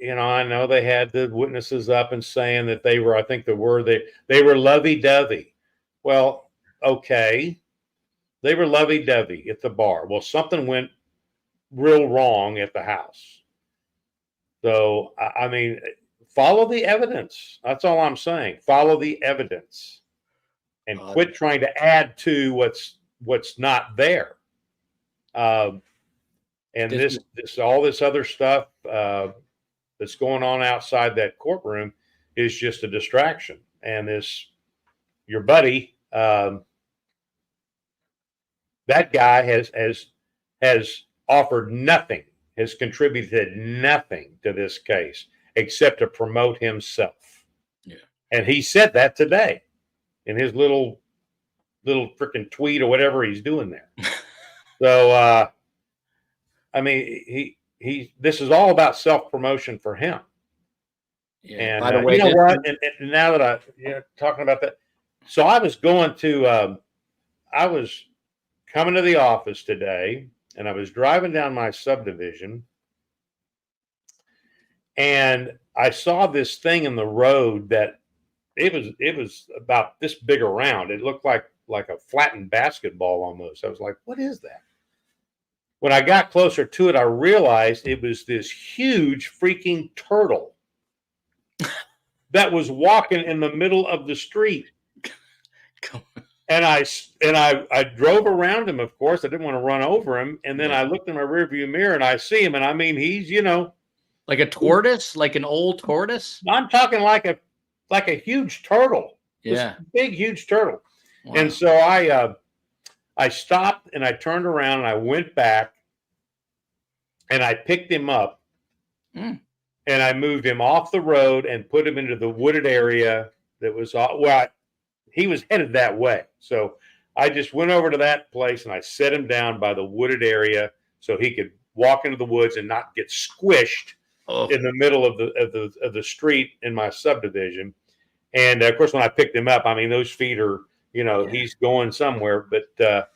I know they had the witnesses up and saying that they were, I think the word, they were lovey-dovey. Well, okay, they were lovey-dovey at the bar. Well, something went real wrong at the house. So, I mean, follow the evidence. That's all I'm saying. Follow the evidence. And quit trying to add to what's not there. And this all this other stuff that's going on outside that courtroom is just a distraction. And your buddy, that guy has offered nothing, has contributed nothing to this case except to promote himself. Yeah. And he said that today in his little freaking tweet or whatever he's doing there. So, I mean, this is all about self-promotion for him. Yeah. And by the way, you know what? And now that talking about that, so I was going to, I was coming to the office today, and I was driving down my subdivision, and I saw this thing in the road that it was about this big around. It looked like a flattened basketball almost. I was like, what is that? When I got closer to it, I realized it was this huge freaking turtle that was walking in the middle of the street. And I drove around him, of course. I didn't want to run over him. And then I looked in my rearview mirror and I see him. And I mean, he's, like a tortoise, like an old tortoise. I'm talking like a huge turtle. Yeah. This big, huge turtle. Wow. And so I stopped and I turned around and I went back and I picked him up and I moved him off the road and put him into the wooded area that was, he was headed that way. So I just went over to that place and I set him down by the wooded area so he could walk into the woods and not get squished in the middle of the street in my subdivision. And of course, when I picked him up, I mean, those feet are, he's going somewhere, but,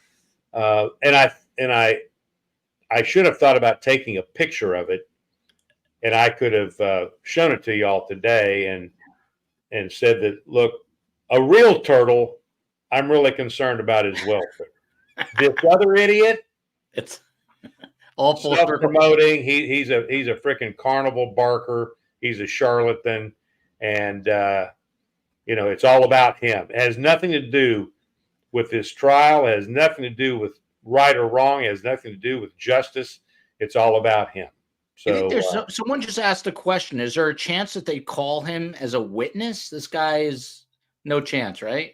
and I should have thought about taking a picture of it, and I could have shown it to y'all today and said that, look, a real turtle, I'm really concerned about his welfare. This other idiot, it's all self-promoting. He's a freaking carnival barker. He's a charlatan, and it's all about him. It has nothing to do with this trial. It has nothing to do with right or wrong. It has nothing to do with justice. It's all about him. So someone just asked a question. Is there a chance that they call him as a witness? This guy is No chance, right?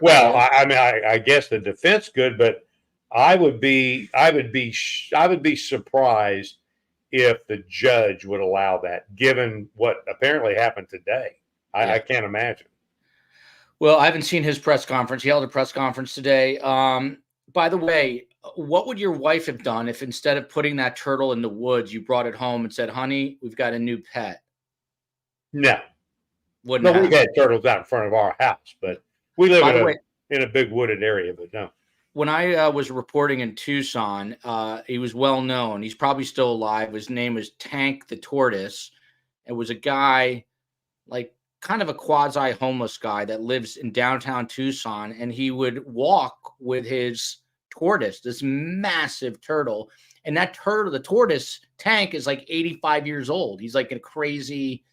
Well, I guess the defense could, but I would be surprised if the judge would allow that, given what apparently happened today. I can't imagine. Well, I haven't seen his press conference. He held a press conference today. By the way, what would your wife have done if instead of putting that turtle in the woods, you brought it home and said, "Honey, we've got a new pet"? No. Wouldn't No, have. we've had turtles out in front of our house, but we live By the way, in a big wooded area, but no. when I was reporting in Tucson, he was well known. He's probably still alive. His name was Tank the Tortoise. It was a guy, like kind of a quasi homeless guy that lives in downtown Tucson, and he would walk with his tortoise, this massive turtle. And that turtle, the tortoise Tank, is like 85 years old. He's like a crazy,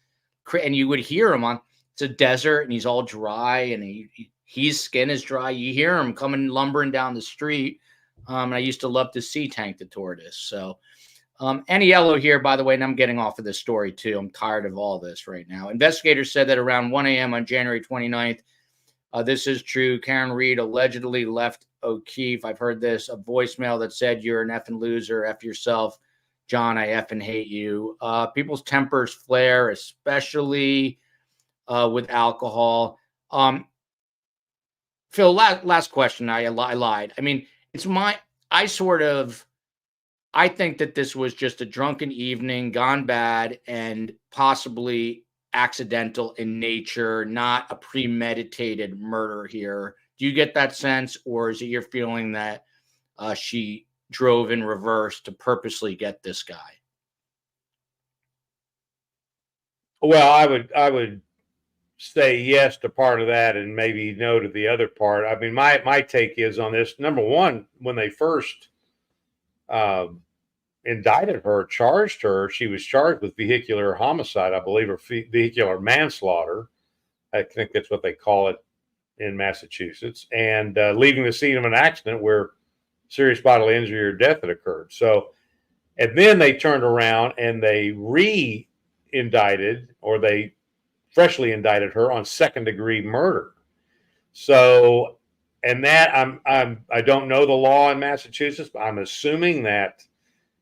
and you would hear him on. It's a desert, and he's all dry, and his skin is dry. You hear him coming lumbering down the street. And I used to love to see Tank the Tortoise. So, Aniello here, by the way, and I'm getting off of this story too. I'm tired of all this right now. Investigators said that around 1 a.m. on January 29th, this is true. Karen Reed allegedly left O'Keefe. I've heard this, a voicemail that said, "You're an effing loser. F yourself. John, I effing hate you." People's tempers flare, especially with alcohol. Phil, last question. I lied. I mean, I think that this was just a drunken evening gone bad and possibly accidental in nature, not a premeditated murder here. Do you get that sense, or is it your feeling that she drove in reverse to purposely get this guy? Well, I would say yes to part of that and maybe no to the other part. I mean, my take is on this. Number one, when they first indicted her, charged her, she was charged with vehicular homicide, I believe, or vehicular manslaughter. I think that's what they call it in Massachusetts, and leaving the scene of an accident where serious bodily injury or death had occurred. So, and then they turned around and they re-indicted, or they freshly indicted her on second-degree murder. So, and that I don't know the law in Massachusetts, but I'm assuming that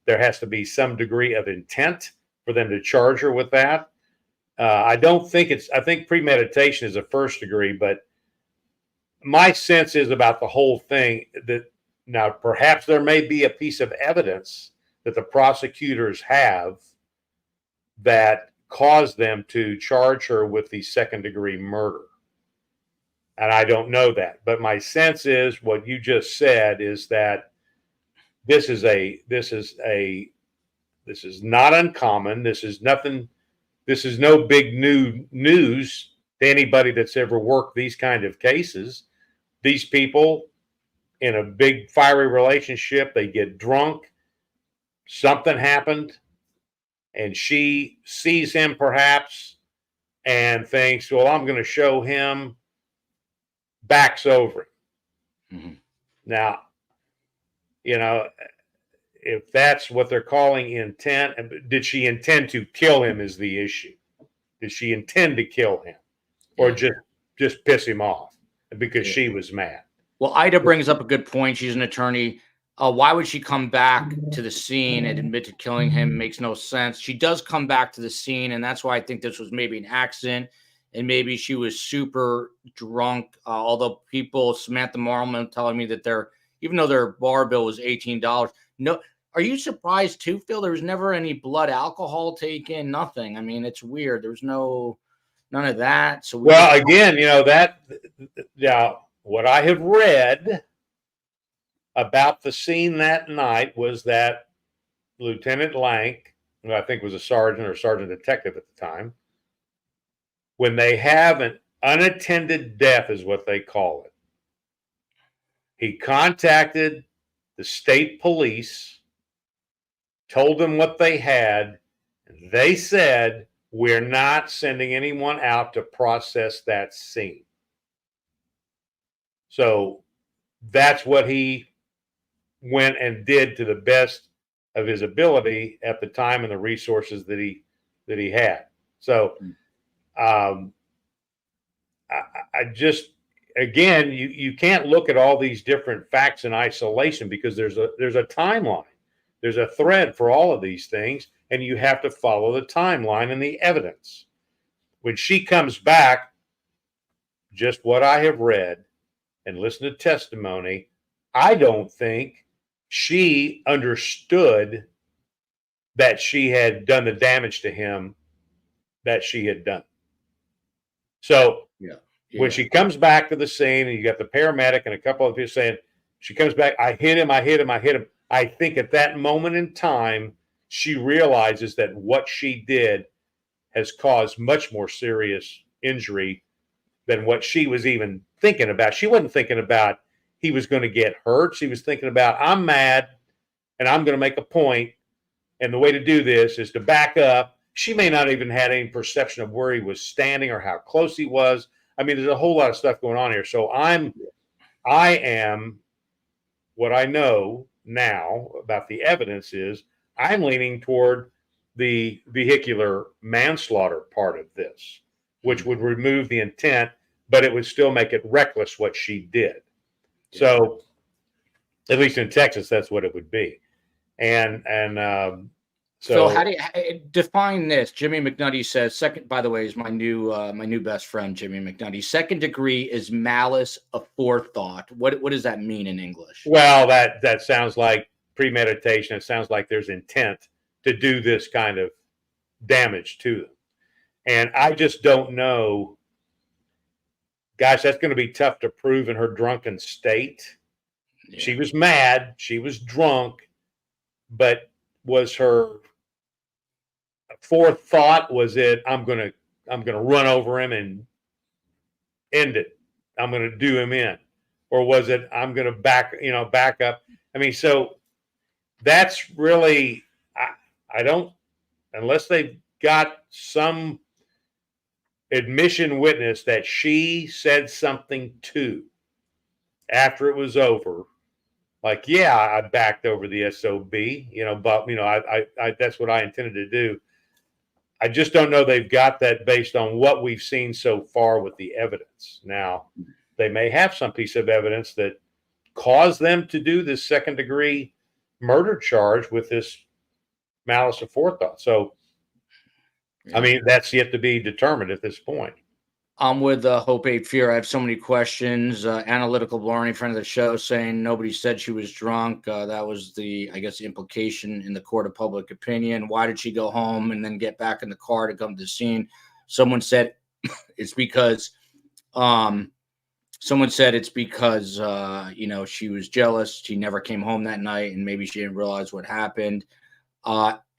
there has to be some degree of intent for them to charge her with that. I think premeditation is a first degree, but my sense is about the whole thing that now perhaps there may be a piece of evidence that the prosecutors have that caused them to charge her with the second degree murder. And I don't know that, but my sense is what you just said is that this is not uncommon. This is no big new news to anybody that's ever worked these kind of cases. These people in a big fiery relationship, they get drunk, something happened, and she sees him perhaps and thinks, well, I'm going to show him, backs over him. Mm-hmm. Now, if that's what they're calling intent, did she intend to kill him is the issue. Did she intend to kill him or just piss him off because she was mad? Well, Ida brings up a good point. She's an attorney. Why would she come back to the scene and admit to killing him? Makes no sense. She does come back to the scene, and that's why I think this was maybe an accident, and maybe she was super drunk. Although Samantha Marlman telling me that even though their bar bill was $18, no. Are you surprised too, Phil? There was never any blood alcohol taken, nothing. I mean, it's weird. There was none of that. So again, what I have read about the scene that night was that Lieutenant Lank, who I think was a sergeant or sergeant detective at the time, when they have an unattended death is what they call it, he contacted the state police, told them what they had, and they said, we're not sending anyone out to process that scene. So that's what he went and did to the best of his ability at the time and the resources that he had. So I just, again, you can't look at all these different facts in isolation because there's a timeline. There's a thread for all of these things, and you have to follow the timeline and the evidence. When she comes back, just what I have read and listened to testimony, I don't think she understood that she had done the damage to him that she had done. So when she comes back to the scene and you got the paramedic and a couple of people saying, she comes back, I hit him. I think at that moment in time, she realizes that what she did has caused much more serious injury than what she was even thinking about. She wasn't thinking about he was going to get hurt. She was thinking about, I'm mad and I'm going to make a point, and the way to do this is to back up. She may not even had any perception of where he was standing or how close he was. I mean, there's a whole lot of stuff going on here. So I am, what I know now about the evidence is I'm leaning toward the vehicular manslaughter part of this, which would remove the intent, but it would still make it reckless what she did. So at least in Texas, that's what it would be. So how do you define this? Jimmy McNutty says, second, by the way, is my new best friend, Jimmy McNutty. Second degree is malice aforethought. What does that mean in English? Well, that sounds like premeditation. It sounds like there's intent to do this kind of damage to them. And I just don't know. Gosh, that's going to be tough to prove in her drunken state. Yeah. She was mad. She was drunk. But was her forethought, was it, I'm going to run over him and end it. I'm going to do him in. Or was it, I'm going to back up. I mean, so that's really, I don't, unless they've got some admission witness that she said something to after it was over, like, yeah, I backed over the SOB, but I that's what I intended to do. I just don't know they've got that based on what we've seen so far with the evidence. Now, they may have some piece of evidence that caused them to do this second degree murder charge with this malice aforethought. So, I mean, that's yet to be determined at this point. I'm with Hope Ape Fear. I have so many questions. Analytical Blarney, friend of the show, saying nobody said she was drunk. That was the implication in the court of public opinion. Why did she go home and then get back in the car to come to the scene? Someone said it's because she was jealous. She never came home that night, and maybe she didn't realize what happened.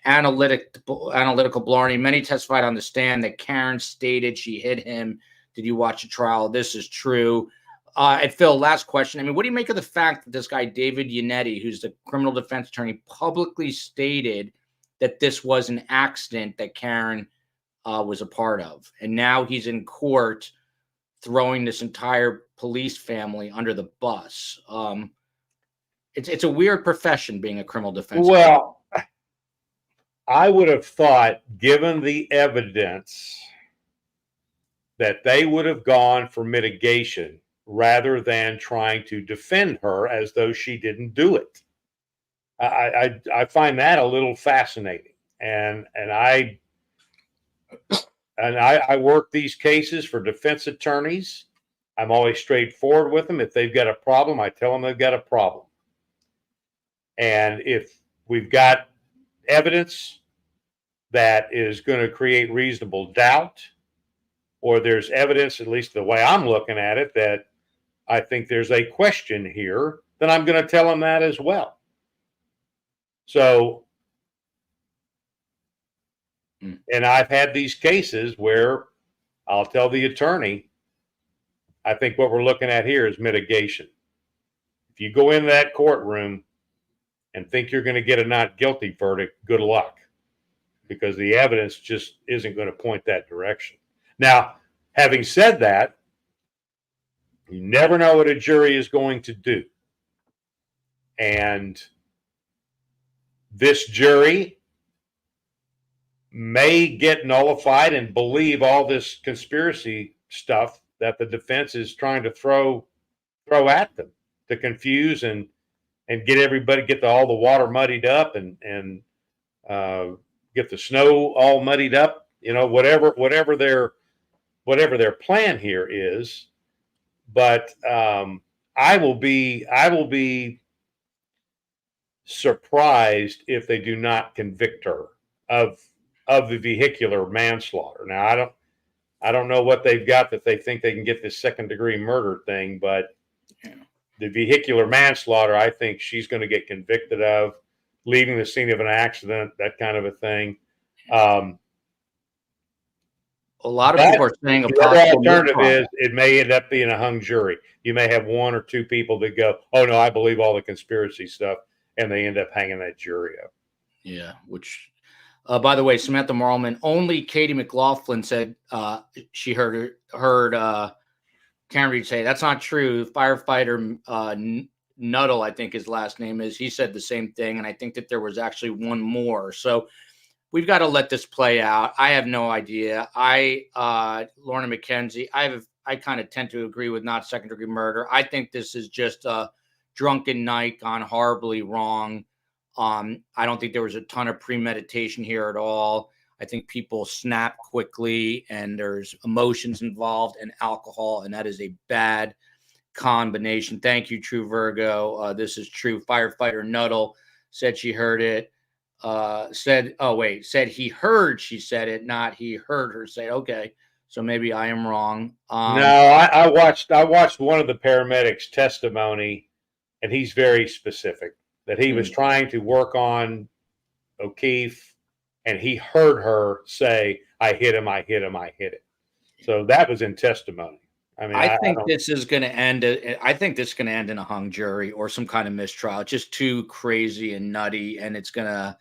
Analytical Blarney, many testified on the stand that Karen stated she hit him. Did you watch the trial? This is true. And Phil, last question. I mean, what do you make of the fact that this guy, David Knezevich, who's the criminal defense attorney, publicly stated that this was an accident that Karen was a part of? And now he's in court throwing this entire police family under the bus. It's a weird profession being a criminal defense attorney. Well, I would have thought, given the evidence, that they would have gone for mitigation rather than trying to defend her as though she didn't do it. I find that a little fascinating, and I work these cases for defense attorneys. I'm always straightforward with them. If they've got a problem, I tell them they've got a problem, and if we've got evidence that is going to create reasonable doubt, or there's evidence, at least the way I'm looking at it, that I think there's a question here, then I'm going to tell them that as well. So, and I've had these cases where I'll tell the attorney, I think what we're looking at here is mitigation. If you go in that courtroom and think you're going to get a not guilty verdict, good luck, because the evidence just isn't going to point that direction. Now, having said that, you never know what a jury is going to do. And this jury may get nullified and believe all this conspiracy stuff that the defense is trying to throw at them to confuse and get everybody, all the water muddied up and get the snow all muddied up. Whatever their plan here is. But I will be surprised if they do not convict her of the vehicular manslaughter. Now I don't know what they've got that they think they can get this second-degree murder thing, but the vehicular manslaughter, I think she's going to get convicted of, leaving the scene of an accident, that kind of a thing. A lot of people are saying the other alternative is it may end up being a hung jury. You may have one or two people that go, "Oh no, I believe all the conspiracy stuff," and they end up hanging that jury up. Yeah, which, by the way, Samantha Marlman, only Katie McLaughlin said she heard Karen Reed say that's not true. Firefighter Nuttall, I think his last name is. He said the same thing, and I think that there was actually one more. So we've got to let this play out. I have no idea. Lorna McKenzie, I kind of tend to agree with not second-degree murder. I think this is just a drunken night gone horribly wrong. I don't think there was a ton of premeditation here at all. I think people snap quickly and there's emotions involved and alcohol, and that is a bad combination. Thank you, True Virgo. This is true. Firefighter Nuttall said she heard it. Said he heard she said it, not he heard her say it. Okay, so maybe I am wrong. No, I watched one of the paramedics' testimony, and he's very specific that he was trying to work on O'Keefe, and he heard her say, "I hit him, I hit him, I hit it." So that was in testimony. I mean, I think this is going to end. I think this is going to end in a hung jury or some kind of mistrial. It's just too crazy and nutty, and it's going to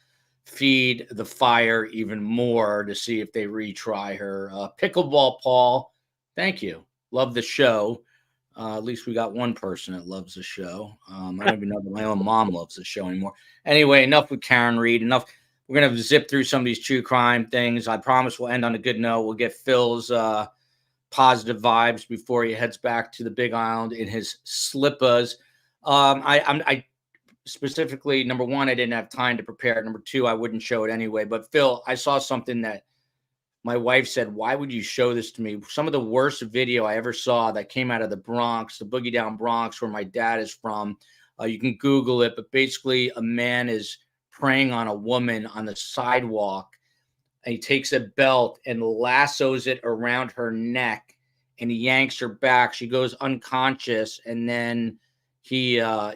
feed the fire even more to see if they retry her. Pickleball Paul, thank you. Love the show. At least we got one person that loves the show. I don't even know that my own mom loves the show anymore. Anyway, enough with Karen Reed. Enough. We're going to zip through some of these true crime things. I promise we'll end on a good note. We'll get Phil's positive vibes before he heads back to the Big Island in his slippers. I specifically, number one, I didn't have time to prepare it. Number two, I wouldn't show it anyway. But Phil, I saw something that my wife said, "Why would you show this to me?" Some of the worst video I ever saw that came out of the Bronx, the Boogie Down Bronx, where my dad is from. You can Google it, but basically a man is preying on a woman on the sidewalk, and he takes a belt and lassos it around her neck, and he yanks her back. She goes unconscious, and then he, to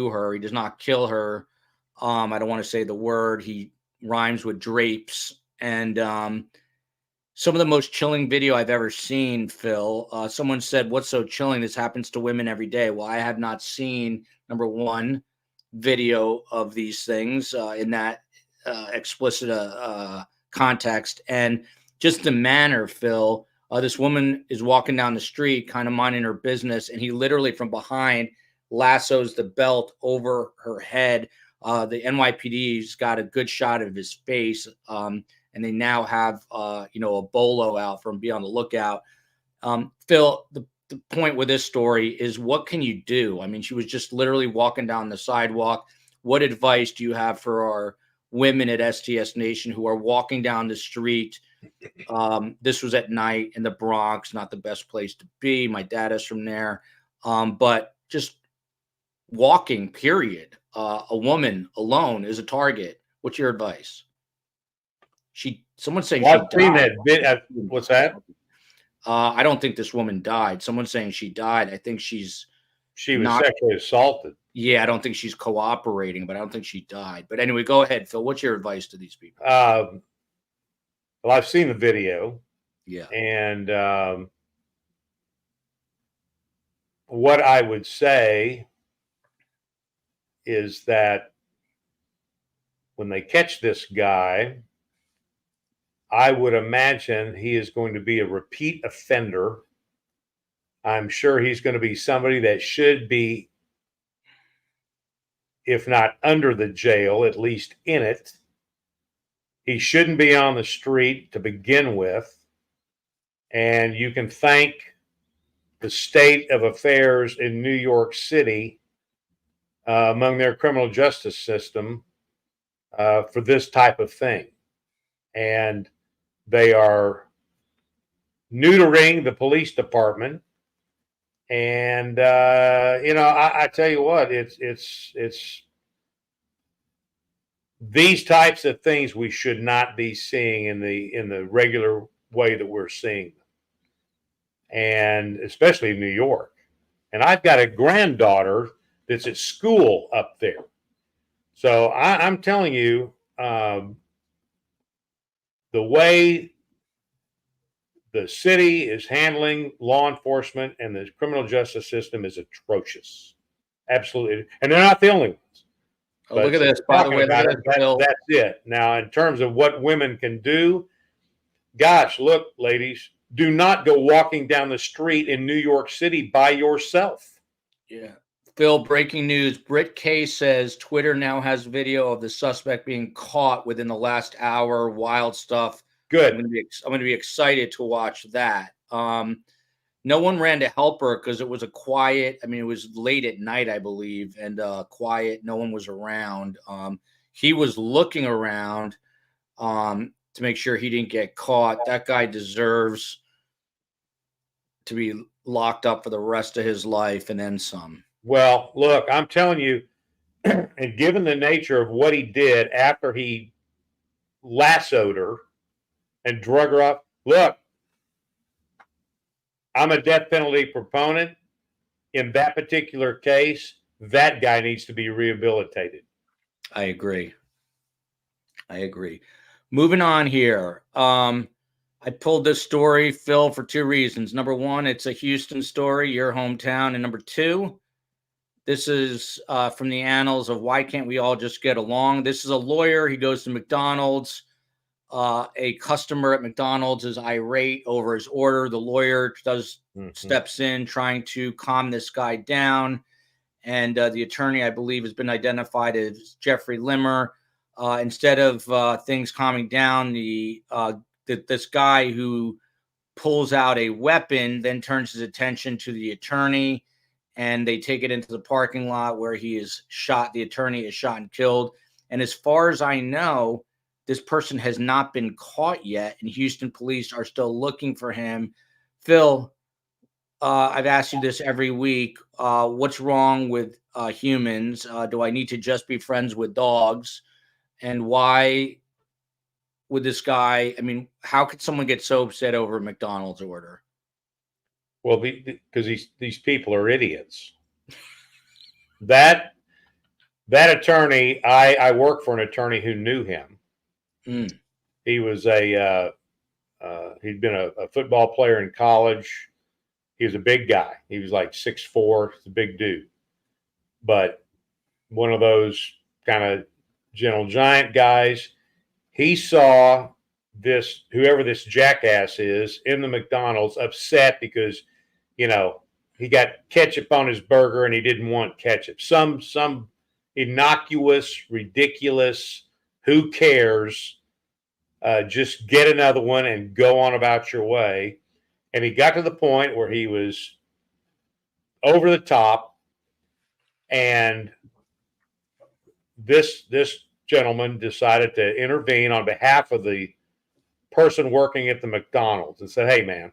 her. He does not kill her. I don't want to say the word. He rhymes with drapes. And some of the most chilling video I've ever seen, Phil. Someone said, "What's so chilling? This happens to women every day." Well, I have not seen, number one, video of these things in that explicit context, and just the manner, Phil. This woman is walking down the street, kind of minding her business, and he literally from behind lassos the belt over her head. The NYPD's got a good shot of his face, and they now have a bolo out for him. Be on the lookout. Phil, the point with this story is, what can you do? I mean, she was just literally walking down the sidewalk. What advice do you have for our women at STS Nation who are walking down the street? This was at night in the Bronx, not the best place to be. My dad is from there. But just walking, period. A woman alone is a target. What's your advice? Someone's saying she died. Seen that bit. What's that? I don't think this woman died. Someone's saying she died. I think she was sexually assaulted. Yeah, I don't think she's cooperating, but I don't think she died. But anyway, go ahead, Phil. What's your advice to these people? Well, I've seen the video. Yeah. And what I would say is that when they catch this guy, I would imagine he is going to be a repeat offender. I'm sure he's going to be somebody that should be, if not under the jail, at least in it. He shouldn't be on the street to begin with. And you can thank the state of affairs in New York City among their criminal justice system for this type of thing. And they are neutering the police department. And, I tell you what, it's these types of things we should not be seeing in the regular way that we're seeing them. And especially in New York. And I've got a granddaughter that's at school up there. So I'm telling you, the way the city is handling law enforcement and the criminal justice system is atrocious. Absolutely. And they're not the only ones. Oh, look at this. By the way, that's it. Now, in terms of what women can do, gosh, look, ladies, do not go walking down the street in New York City by yourself. Yeah. Phil, breaking news. Britt K says Twitter now has video of the suspect being caught within the last hour. Wild stuff. Good. I'm going to be excited to watch that. No one ran to help her because it was a quiet. It was late at night, I believe, and quiet. No one was around. He was looking around to make sure he didn't get caught. That guy deserves to be locked up for the rest of his life and then some. Well, look, I'm telling you, and given the nature of what he did after he lassoed her and drug her up, look, I'm a death penalty proponent. In that particular case, that guy needs to be rehabilitated. I agree. Moving on here. I pulled this story, Phil, for two reasons. Number one, it's a Houston story, your hometown. And number two, this is from the annals of why can't we all just get along? This is a lawyer. He goes to McDonald's. A customer at McDonald's is irate over his order. The lawyer steps in trying to calm this guy down. And the attorney, I believe, has been identified as Jeffrey Limmer. Instead of things calming down, this guy who pulls out a weapon then turns his attention to the attorney, and they take it into the parking lot where he is shot. The attorney is shot and killed. And as far as I know, this person has not been caught yet, and Houston police are still looking for him. Phil, I've asked you this every week. What's wrong with humans? Do I need to just be friends with dogs? And why would this guy, how could someone get so upset over a McDonald's order? Well, because these people are idiots. That attorney, I worked for an attorney who knew him. He was he'd been a football player in college. He was a big guy. He was like 6'4", a big dude, but one of those kind of gentle giant guys. He saw whoever this jackass is in the McDonald's upset because, he got ketchup on his burger and he didn't want ketchup. Some innocuous, ridiculous, who cares? Just get another one and go on about your way. And he got to the point where he was over the top, and this gentleman decided to intervene on behalf of the person working at the McDonald's and said, "Hey, man,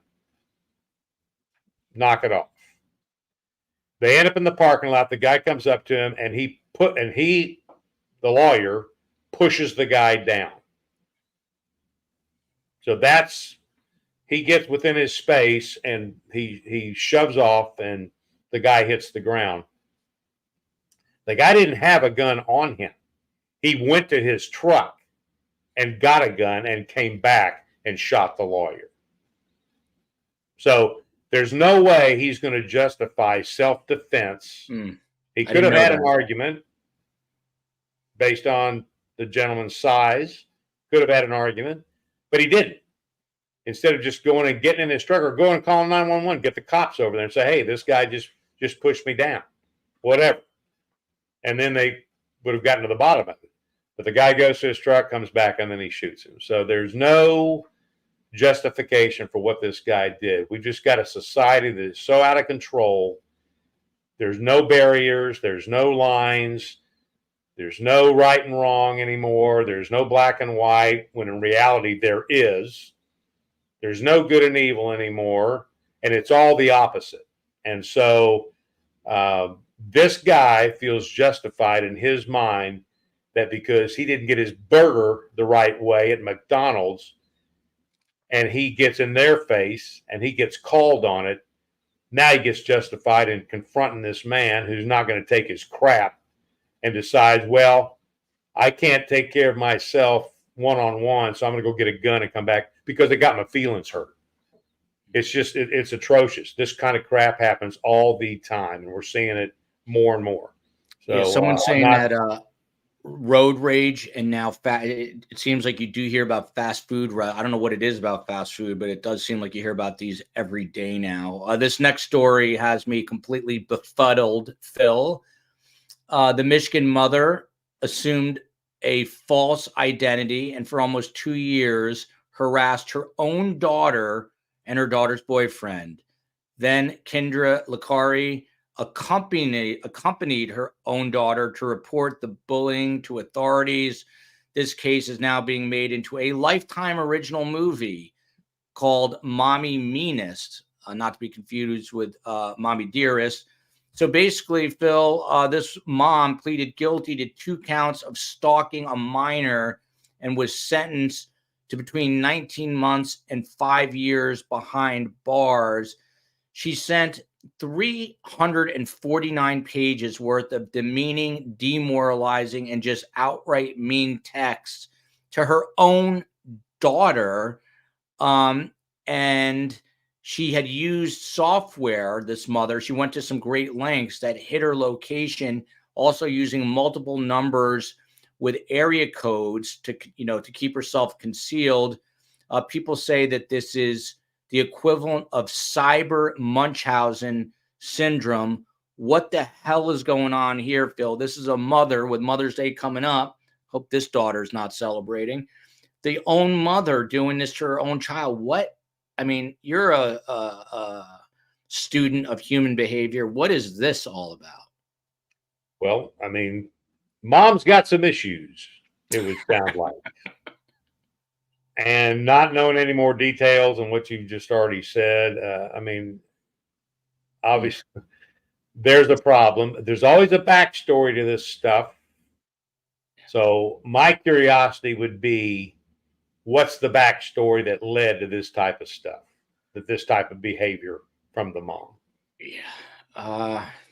knock it off." They end up in the parking lot. The guy comes up to him, and the lawyer, pushes the guy down. So he gets within his space, and he shoves off, and the guy hits the ground. The guy didn't have a gun on him. He went to his truck and got a gun and came back and shot the lawyer. So there's no way he's going to justify self-defense. He could have had an argument based on the gentleman's size, could have had an argument, but he didn't. Instead of just going and getting in his truck or going and calling 911, get the cops over there and say, "Hey, this guy just pushed me down," whatever. And then they would have gotten to the bottom of it. But the guy goes to his truck, comes back, and then he shoots him. So there's no justification for what this guy did. We've just got a society that is so out of control. There's no barriers. There's no lines. There's no right and wrong anymore. There's no black and white, when in reality there is. There's no good and evil anymore, and it's all the opposite. And so this guy feels justified in his mind that because he didn't get his burger the right way at McDonald's, and he gets in their face and he gets called on it, now he gets justified in confronting this man who's not going to take his crap, and decides, well, I can't take care of myself one-on-one, so I'm going to go get a gun and come back because it got my feelings hurt. It's just, it's atrocious. This kind of crap happens all the time, and we're seeing it more and more. So yeah, someone's saying that road rage, and now it seems like you do hear about fast food. I don't know what it is about fast food, but it does seem like you hear about these every day now. This next story has me completely befuddled, Phil. The Michigan mother assumed a false identity and for almost 2 years harassed her own daughter and her daughter's boyfriend. Then Kendra Licari accompanied her own daughter to report the bullying to authorities. This case is now being made into a Lifetime original movie called Mommy Meanest, not to be confused with Mommy Dearest. So basically, Phil, this mom pleaded guilty to 2 counts of stalking a minor and was sentenced to between 19 months and 5 years behind bars. She sent 349 pages worth of demeaning, demoralizing, and just outright mean texts to her own daughter. And she had used software, this mother. She went to some great lengths that hid her location, also using multiple numbers with area codes to keep herself concealed. People say that this is the equivalent of cyber Munchausen syndrome. What the hell is going on here, Phil? This is a mother with Mother's Day coming up. Hope this daughter's not celebrating. The own mother doing this to her own child. What? I mean, you're a student of human behavior. What is this all about? Well, I mean, mom's got some issues, it would sound like. And not knowing any more details on what you've just already said, I mean, obviously, there's a problem. There's always a backstory to this stuff. So my curiosity would be, what's the backstory that led to this type of stuff, this type of behavior from the mom? Yeah.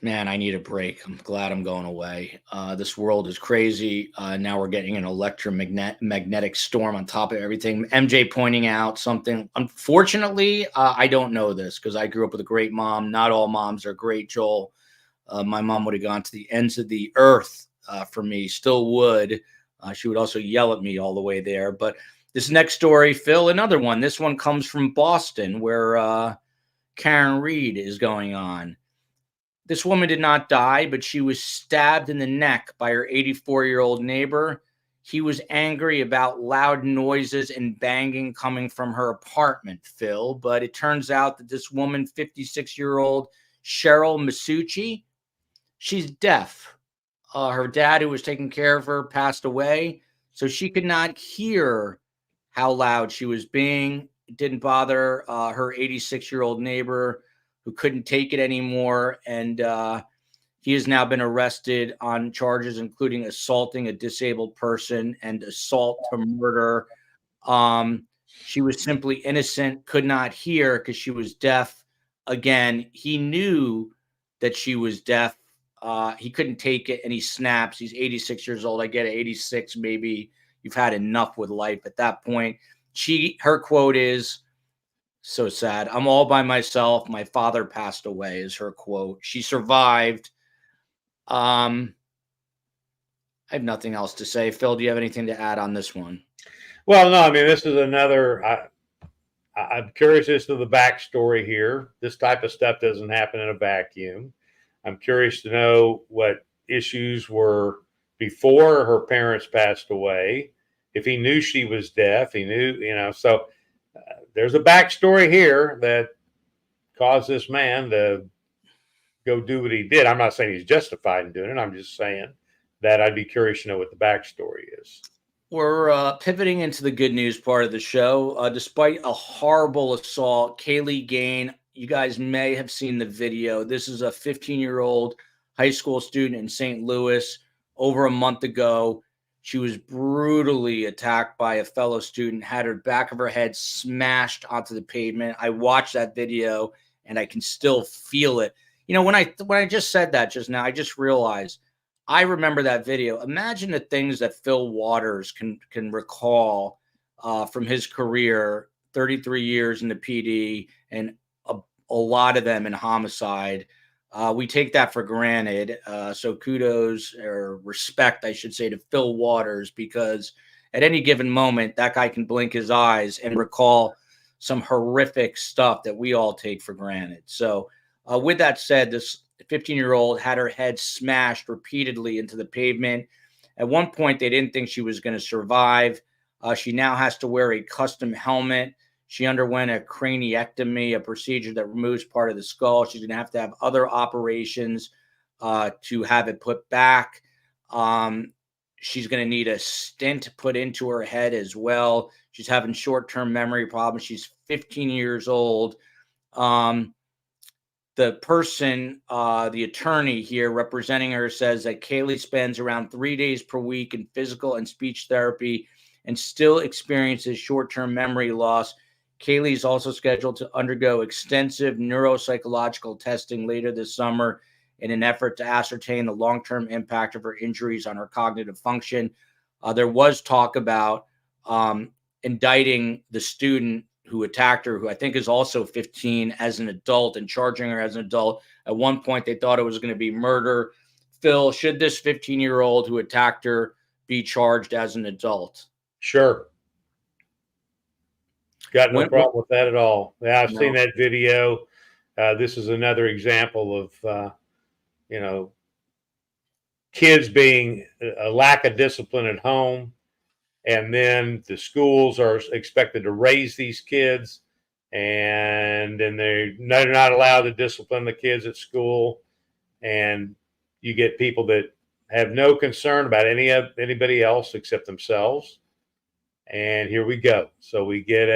Man, I need a break. I'm glad I'm going away. This world is crazy. Now we're getting an electromagnetic storm on top of everything. MJ pointing out something. Unfortunately, I don't know this because I grew up with a great mom. Not all moms are great, Joel. My mom would have gone to the ends of the earth for me, still would. She would also yell at me all the way there. But this next story, Phil, another one. This one comes from Boston, where Karen Reed is going on. This woman did not die, but she was stabbed in the neck by her 84-year-old neighbor. He was angry about loud noises and banging coming from her apartment, Phil. But it turns out that this woman, 56-year-old Cheryl Masucci, she's deaf. Her dad, who was taking care of her, passed away, so she could not hear how loud she was being. It didn't bother her 86-year-old neighbor, who couldn't take it anymore. And he has now been arrested on charges including assaulting a disabled person and assault to murder. She was simply innocent, could not hear because she was deaf. Again, he knew that she was deaf. He couldn't take it, and he snaps. He's 86 years old. I get it, 86, maybe you've had enough with life at that point. Her quote is, so sad. I'm all by myself. My father passed away is her quote. She survived. I have nothing else to say. Phil, do you have anything to add on this one? Well, no, I mean, this is another, I'm curious as to the backstory here. This type of stuff doesn't happen in a vacuum. I'm curious to know what issues were before her parents passed away. If he knew she was deaf, he knew, so there's a backstory here that caused this man to go do what he did. I'm not saying he's justified in doing it. I'm just saying that I'd be curious to know what the backstory is. We're pivoting into the good news part of the show. Despite a horrible assault, Kaylee Gain, you guys may have seen the video. This is a 15-year-old high school student in St. Louis. Over a month ago, she was brutally attacked by a fellow student, had her back of her head smashed onto the pavement. I watched that video and I can still feel it. You know, when I just said that just now, I just realized I remember that video. Imagine the things that Phil Waters can recall from his career, 33 years in the PD, and a lot of them in homicide. We take that for granted. So kudos or respect, I should say, to Phil Waters, because at any given moment, that guy can blink his eyes and recall some horrific stuff that we all take for granted. So with that said, this 15-year-old had her head smashed repeatedly into the pavement. At one point, they didn't think she was going to survive. She now has to wear a custom helmet. She underwent a craniectomy, a procedure that removes part of the skull. She's going to have other operations to have it put back. She's going to need a stent put into her head as well. She's having short-term memory problems. She's 15 years old. The person, the attorney here representing her, says that Kaylee spends around 3 days per week in physical and speech therapy and still experiences short-term memory loss. Kaylee is also scheduled to undergo extensive neuropsychological testing later this summer in an effort to ascertain the long-term impact of her injuries on her cognitive function. There was talk about indicting the student who attacked her, who I think is also 15, as an adult and charging her as an adult. At one point, they thought it was going to be murder. Phil, should this 15-year-old who attacked her be charged as an adult? Sure. Got no problem with that at all. Yeah, I've seen that video. This is another example of, kids being a lack of discipline at home. And then the schools are expected to raise these kids, and then they're not allowed to discipline the kids at school. And you get people that have no concern about anybody else except themselves. And here we go. So we get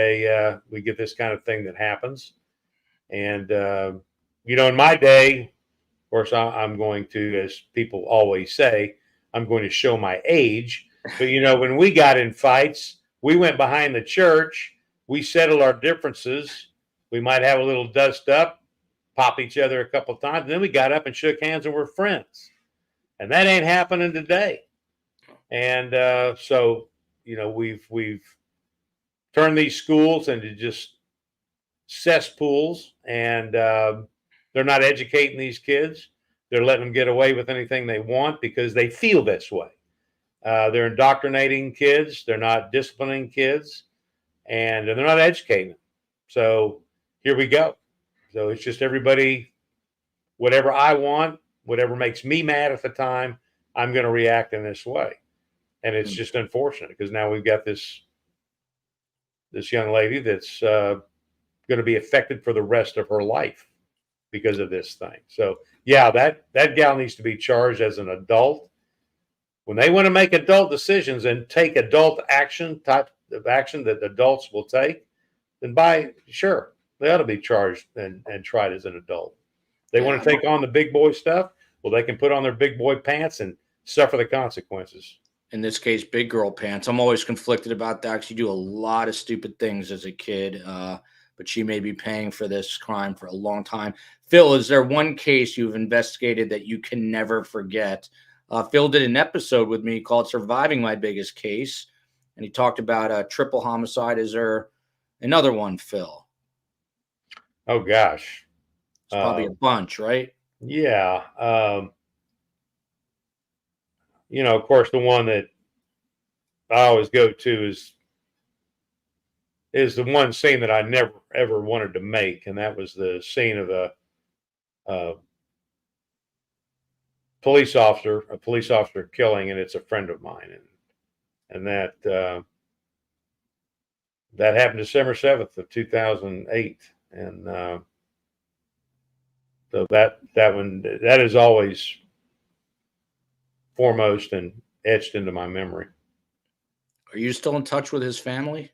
this kind of thing that happens. And in my day, of course, I'm going to, as people always say, I'm going to show my age. But, when we got in fights, we went behind the church. We settled our differences. We might have a little dust up, pop each other a couple of times. And then we got up and shook hands and we're friends. And that ain't happening today. And so, we've turned these schools into just cesspools. And they're not educating these kids. They're letting them get away with anything they want because they feel this way. They're indoctrinating kids. They're not disciplining kids, and they're not educating them. So here we go. So it's just everybody, whatever I want, whatever makes me mad at the time, I'm going to react in this way. And it's just unfortunate because now we've got this young lady that's going to be affected for the rest of her life because of this thing. So yeah, that gal needs to be charged as an adult. When they want to make adult decisions and take adult type of action that adults will take, then sure, they ought to be charged and tried as an adult. They want to take on the big boy stuff. Well, they can put on their big boy pants and suffer the consequences. In this case, big girl pants. I'm always conflicted about that because you do a lot of stupid things as a kid, but she may be paying for this crime for a long time. Phil, is there one case you've investigated that you can never forget? Phil did an episode with me called Surviving My Biggest Case, and he talked about a triple homicide. Is there another one, Phil? Oh, gosh. It's probably a bunch, right? Yeah. Of course, the one that I always go to is the one scene that I never, ever wanted to make, and that was the scene of a police officer killing, and it's a friend of mine, and that That happened December 7th of 2008. And so that is always foremost and etched into my memory. Are you still in touch with his family?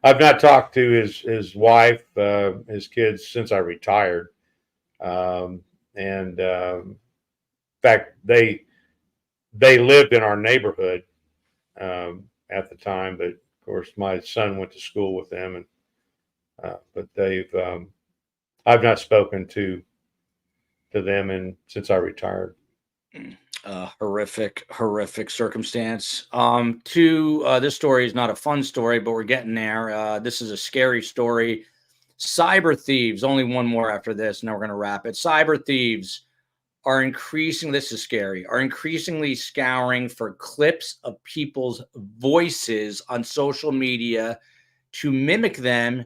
I've not talked to his wife, his kids since I retired. In fact, they lived in our neighborhood at the time, but of course my son went to school with them, and but I've not spoken to them since I retired. Horrific circumstance. This story is not a fun story, but we're getting there. This is a scary story. Cyber thieves, only one more after this, and then we're going to wrap it. Cyber thieves are this is scary, are increasingly scouring for clips of people's voices on social media to mimic them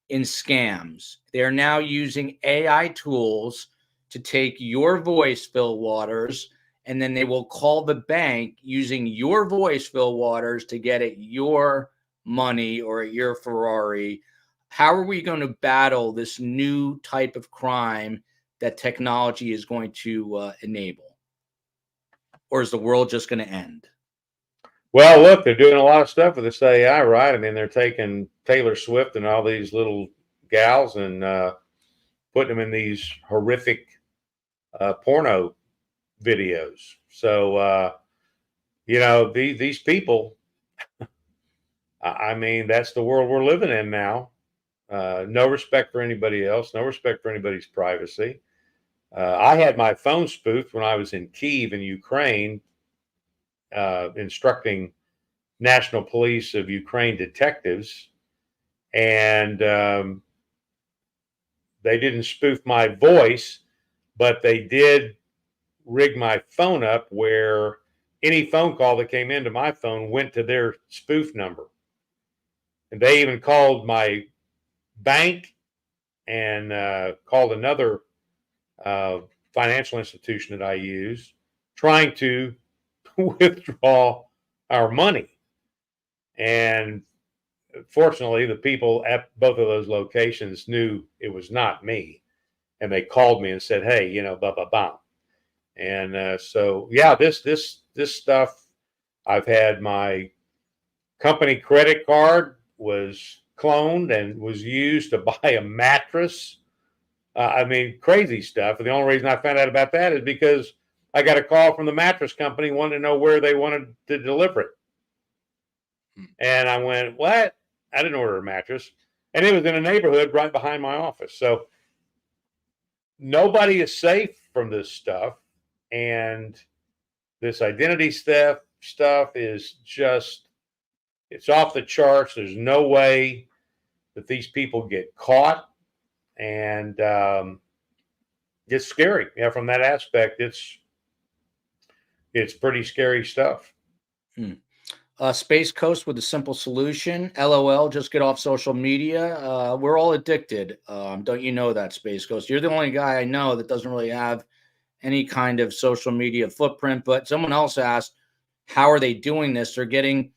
in scams. They are now using AI tools to take your voice, Phil Waters, and then they will call the bank using your voice, Phil Waters, to get at your money or at your Ferrari. How are we going to battle this new type of crime that technology is going to enable? Or is the world just going to end? Well, look, they're doing a lot of stuff with this AI, right? I mean, they're taking Taylor Swift and all these little gals and putting them in these horrific porno videos. So, these people, I mean, that's the world we're living in now. No respect for anybody else, no respect for anybody's privacy. I had my phone spoofed when I was in Kyiv in Ukraine, instructing National Police of Ukraine detectives, and they didn't spoof my voice, but they did rig my phone up where any phone call that came into my phone went to their spoof number. And they even called my bank and called another financial institution that I use, trying to withdraw our money. And fortunately, the people at both of those locations knew it was not me. And they called me and said, hey, blah, blah, blah. And so, yeah, this stuff, I've had my company credit card was cloned and was used to buy a mattress. I mean, crazy stuff. And the only reason I found out about that is because I got a call from the mattress company wanting to know where they wanted to deliver it. And I went, what? I didn't order a mattress. And it was in a neighborhood right behind my office. So nobody is safe from this stuff. And this identity theft stuff is just, it's off the charts. There's no way that these people get caught. And it's scary. Yeah, from that aspect, it's pretty scary stuff. Space Coast with a simple solution. LOL, just get off social media. We're all addicted. Don't you know that, Space Coast? You're the only guy I know that doesn't really have any kind of social media footprint. But someone else asked, how are they doing this? They're getting,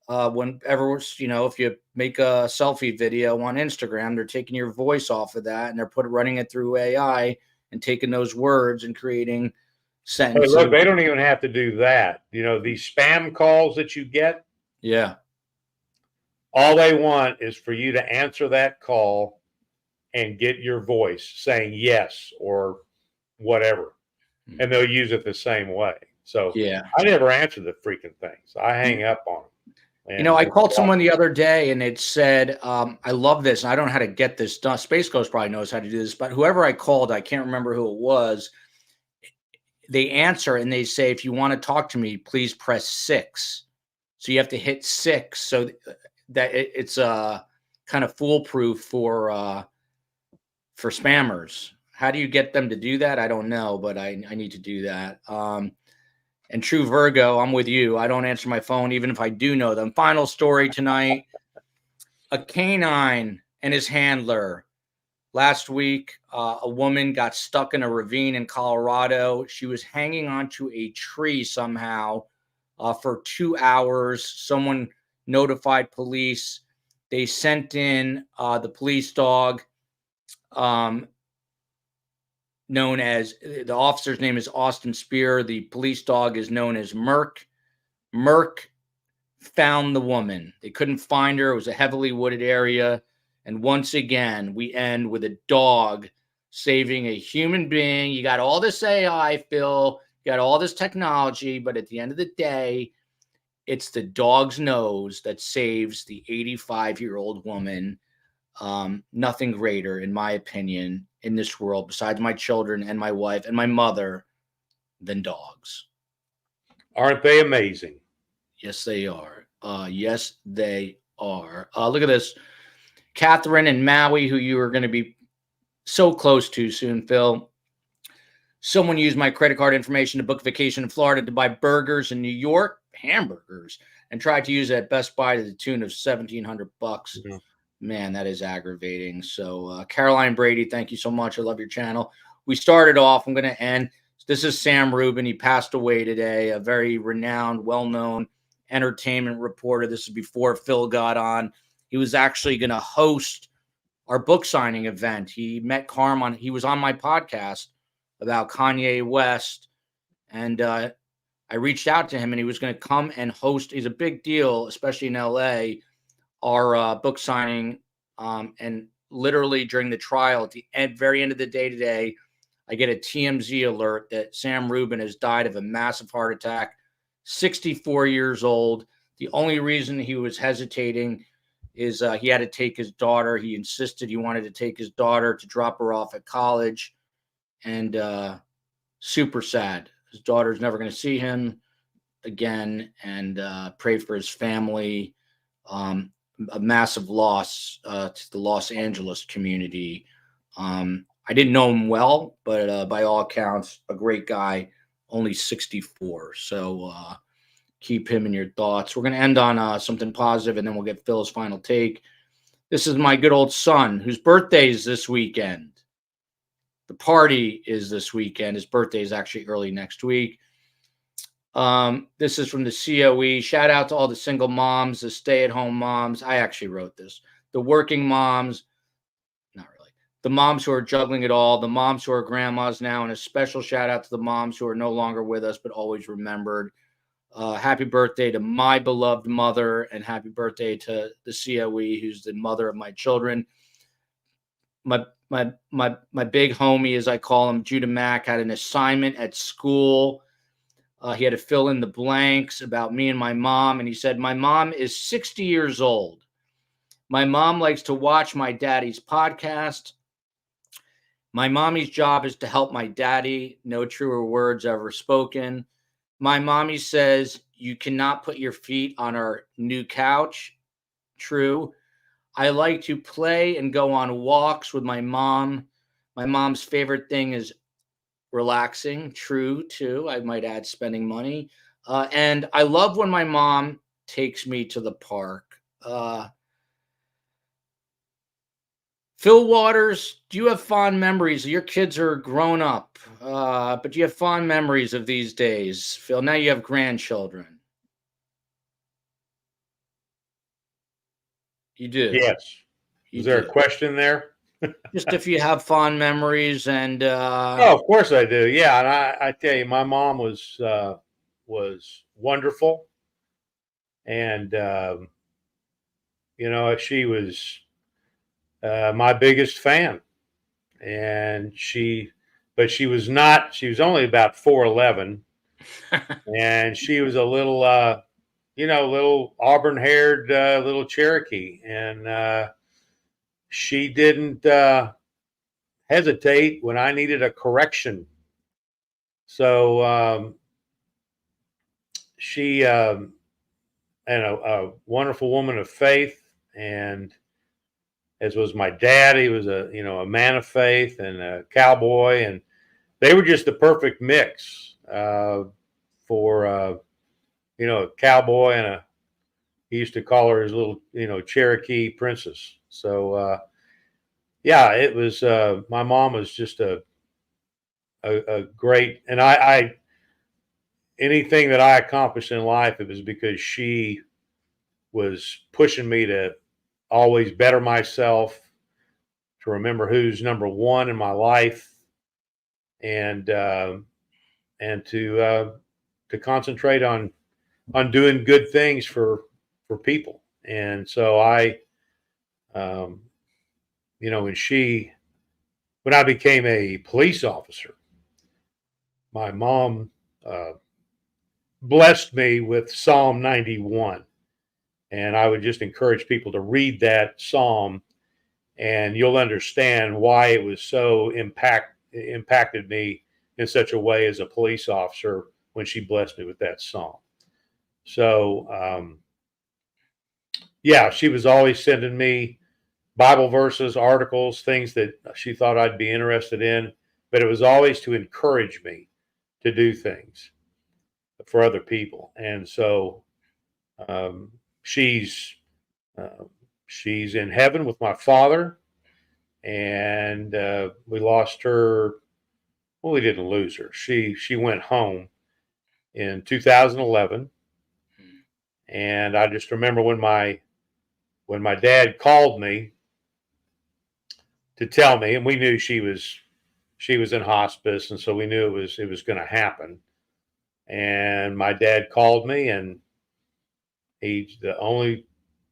whenever, if you make a selfie video on Instagram, they're taking your voice off of that and they're running it through AI and taking those words and creating sentences. Hey, look, they don't even have to do that. These spam calls that you get. Yeah. All they want is for you to answer that call and get your voice saying yes or whatever. And they'll use it the same way. So yeah, I never answer the freaking things. I hang up on them. And I called someone the other day and it said, I love this. And I don't know how to get this done. Space Coast probably knows how to do this, but whoever I called, I can't remember who it was. They answer and they say, if you want to talk to me, please press 6. So you have to hit 6 so that it's kind of foolproof for spammers. How do you get them to do that? I don't know, but I need to do that. And True Virgo, I'm with you. I don't answer my phone, even if I do know them. Final story tonight. A canine and his handler. Last week, a woman got stuck in a ravine in Colorado. She was hanging onto a tree somehow for 2 hours. Someone notified police. They sent in the police dog, known as, the officer's name is Austin Spear. The police dog is known as Merc. Merc found the woman. They couldn't find her. It was a heavily wooded area. And once again, we end with a dog saving a human being. You got all this AI, Phil. You got all this technology. But at the end of the day, it's the dog's nose that saves the 85-year-old woman. Nothing greater, in my opinion, in this world, besides my children and my wife and my mother, than dogs. Aren't they amazing? Yes, they are. Yes, they are. Look at this. Catherine and Maui, who you are going to be so close to soon, Phil. Someone used my credit card information to book a vacation in Florida to buy burgers in New York, hamburgers, and tried to use it at Best Buy to the tune of $1,700. Mm-hmm. Man, that is aggravating. So, Caroline Brady, thank you so much. I love your channel. We started off. I'm going to end. This is Sam Rubin. He passed away today, a very renowned, well-known entertainment reporter. This is before Phil got on. He was actually going to host our book signing event. He met Carm he was on my podcast about Kanye West. And I reached out to him, and he was going to come and host. He's a big deal, especially in LA, our book signing. And literally during the trial, at the very end of the day today, I get a TMZ alert that Sam Rubin has died of a massive heart attack, 64 years old. The only reason he was hesitating is he had to take his daughter. He insisted he wanted to take his daughter to drop her off at college. And super sad. His daughter's never going to see him again, and pray for his family. A massive loss to the Los Angeles community. I didn't know him well, but by all accounts, a great guy, only 64. So keep him in your thoughts. We're going to end on something positive, and then we'll get Phil's final take. This is my good old son, whose birthday is this weekend. The party is this weekend. His birthday is actually early next week. This is from the COE. Shout out to all the single moms, the stay-at-home moms. I actually wrote this. The working moms, not really. The moms who are juggling it all, the moms who are grandmas now, and a special shout out to the moms who are no longer with us but always remembered. Happy birthday to my beloved mother, and happy birthday to the COE, who's the mother of my children. My big homie, as I call him, Judah Mack, had an assignment at school. He had to fill in the blanks about me and my mom. And he said, my mom is 60 years old. My mom likes to watch my daddy's podcast. My mommy's job is to help my daddy. No truer words ever spoken. My mommy says, you cannot put your feet on our new couch. True. I like to play and go on walks with my mom. My mom's favorite thing is relaxing. True, too. I might add spending money. And I love when my mom takes me to the park. Phil Waters, do you have fond memories? Your kids are grown up, but do you have fond memories of these days? Phil, now you have grandchildren. You do? Yes. Is there a question there? Just if you have fond memories and oh, of course I do. Yeah, and I tell you, my mom was wonderful, and she was my biggest fan, and she was not. She was only about 4'11", and she was a little little auburn-haired little Cherokee, and she didn't hesitate when I needed a correction. So she and a wonderful woman of faith, and as was my dad, he was a man of faith and a cowboy, and they were just the perfect mix for a cowboy and he used to call her his little Cherokee princess. So yeah, it was my mom was just a great, and I anything that I accomplished in life, it was because she was pushing me to always better myself, to remember who's number one in my life, and to concentrate on doing good things for people. And so I, you know, when I became a police officer, my mom blessed me with Psalm 91. And I would just encourage people to read that Psalm, and you'll understand why it was so impacted me in such a way as a police officer when she blessed me with that Psalm. So, yeah, she was always sending me Bible verses, articles, things that she thought I'd be interested in, but it was always to encourage me to do things for other people. And so she's in heaven with my father, and we lost her. Well, we didn't lose her. She went home in 2011, and I just remember when my dad called me to tell me, and we knew she was in hospice, and so we knew it was going to happen. And my dad called me, and the only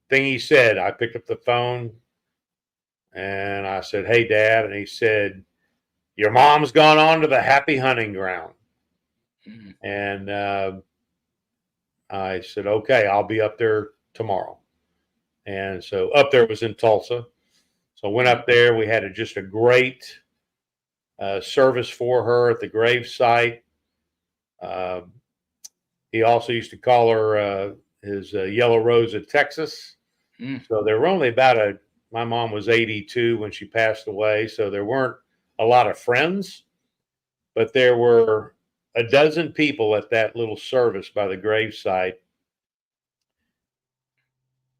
thing he said, I picked up the phone and I said, "Hey, Dad," and he said, "Your mom's gone on to the happy hunting ground." Mm-hmm. And I said, "Okay, I'll be up there tomorrow." And so up there was in Tulsa. So I went up there. We had just a great service for her at the grave site. He also used to call her his Yellow Rose of Texas. Mm. So there were only my mom was 82 when she passed away. So there weren't a lot of friends, but there were a dozen people at that little service by the gravesite.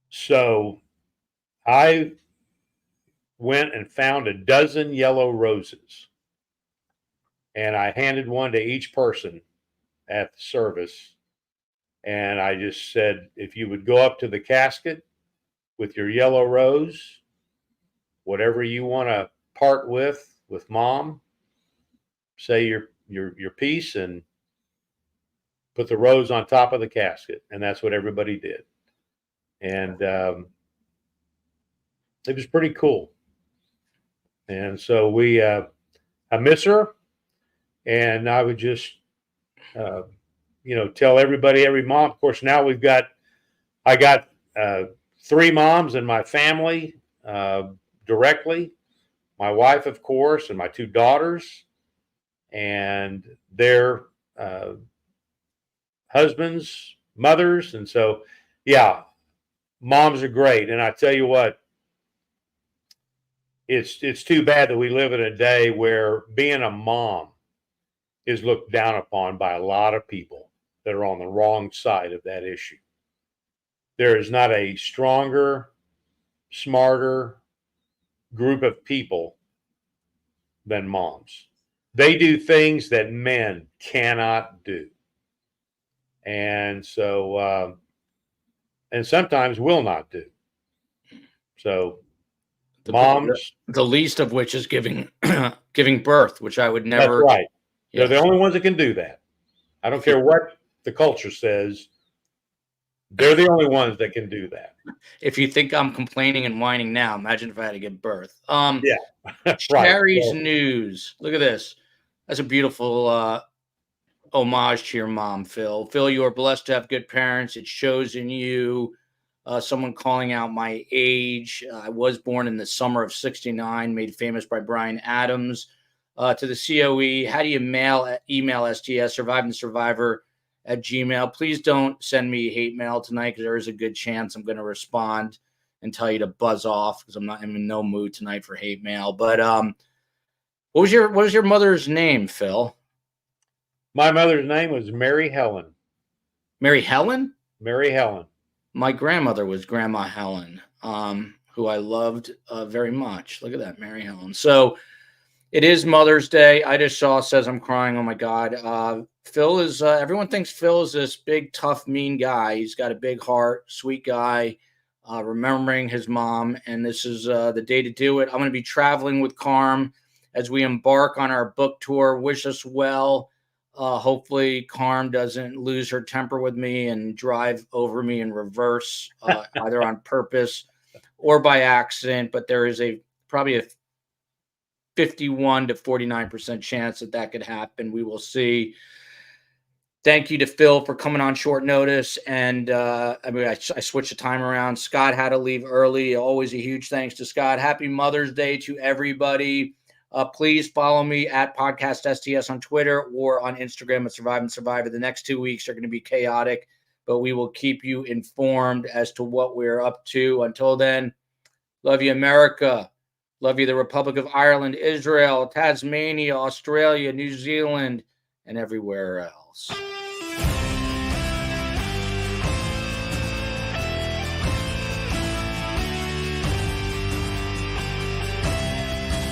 So I went and found a dozen yellow roses, and I handed one to each person at the service. And I just said, if you would go up to the casket with your yellow rose, whatever you want to part with Mom, say your piece and put the rose on top of the casket. And that's what everybody did. And it was pretty cool. And so I miss her, and I would just, tell everybody, every mom. Of course, now I got 3 moms in my family directly. My wife, of course, and my 2 daughters, and their husbands, mothers. And so, yeah, moms are great. And I tell you what, it's too bad that we live in a day where being a mom is looked down upon by a lot of people that are on the wrong side of that issue. There is not a stronger, smarter group of people than moms. They do things that men cannot do. And so, and sometimes will not do. So moms, the least of which is giving birth, which I would never. That's right. They're the only ones that can do that. I don't care what the culture says. They're the only ones that can do that. If you think I'm complaining and whining now, imagine if I had to give birth. Yeah. Sherry's right. News. Look at this. That's a beautiful homage to your mom, Phil. Phil, you are blessed to have good parents. It shows in you. Someone calling out my age. I was born in the summer of '69, made famous by Bryan Adams. To the COE, how do you email STS, Surviving Survivor at Gmail? Please don't send me hate mail tonight, because there is a good chance I'm going to respond and tell you to buzz off, because I'm in no mood tonight for hate mail. But what was your mother's name, Phil? My mother's name was Mary Helen. Mary Helen? Mary Helen. My grandmother was Grandma Helen, who I loved very much. Look at that, Mary Helen. So it is Mother's Day. I just says I'm crying. Oh my God. Phil is, everyone thinks Phil is this big, tough, mean guy. He's got a big heart, sweet guy. remembering his mom. And this is the day to do it. I'm going to be traveling with Carm as we embark on our book tour. Wish us well. Hopefully Carm doesn't lose her temper with me and drive over me in reverse, either on purpose or by accident. But there is probably a 51 to 49% chance that could happen. We will see. Thank you to Phil for coming on short notice. And I switched the time around. Scott had to leave early. Always a huge thanks to Scott. Happy Mother's Day to everybody. Please follow me at Podcast STS on Twitter or on Instagram at Survive and Survivor. The next 2 weeks are going to be chaotic, but we will keep you informed as to what we're up to. Until then, love you, America. Love you, the Republic of Ireland, Israel, Tasmania, Australia, New Zealand, and everywhere else.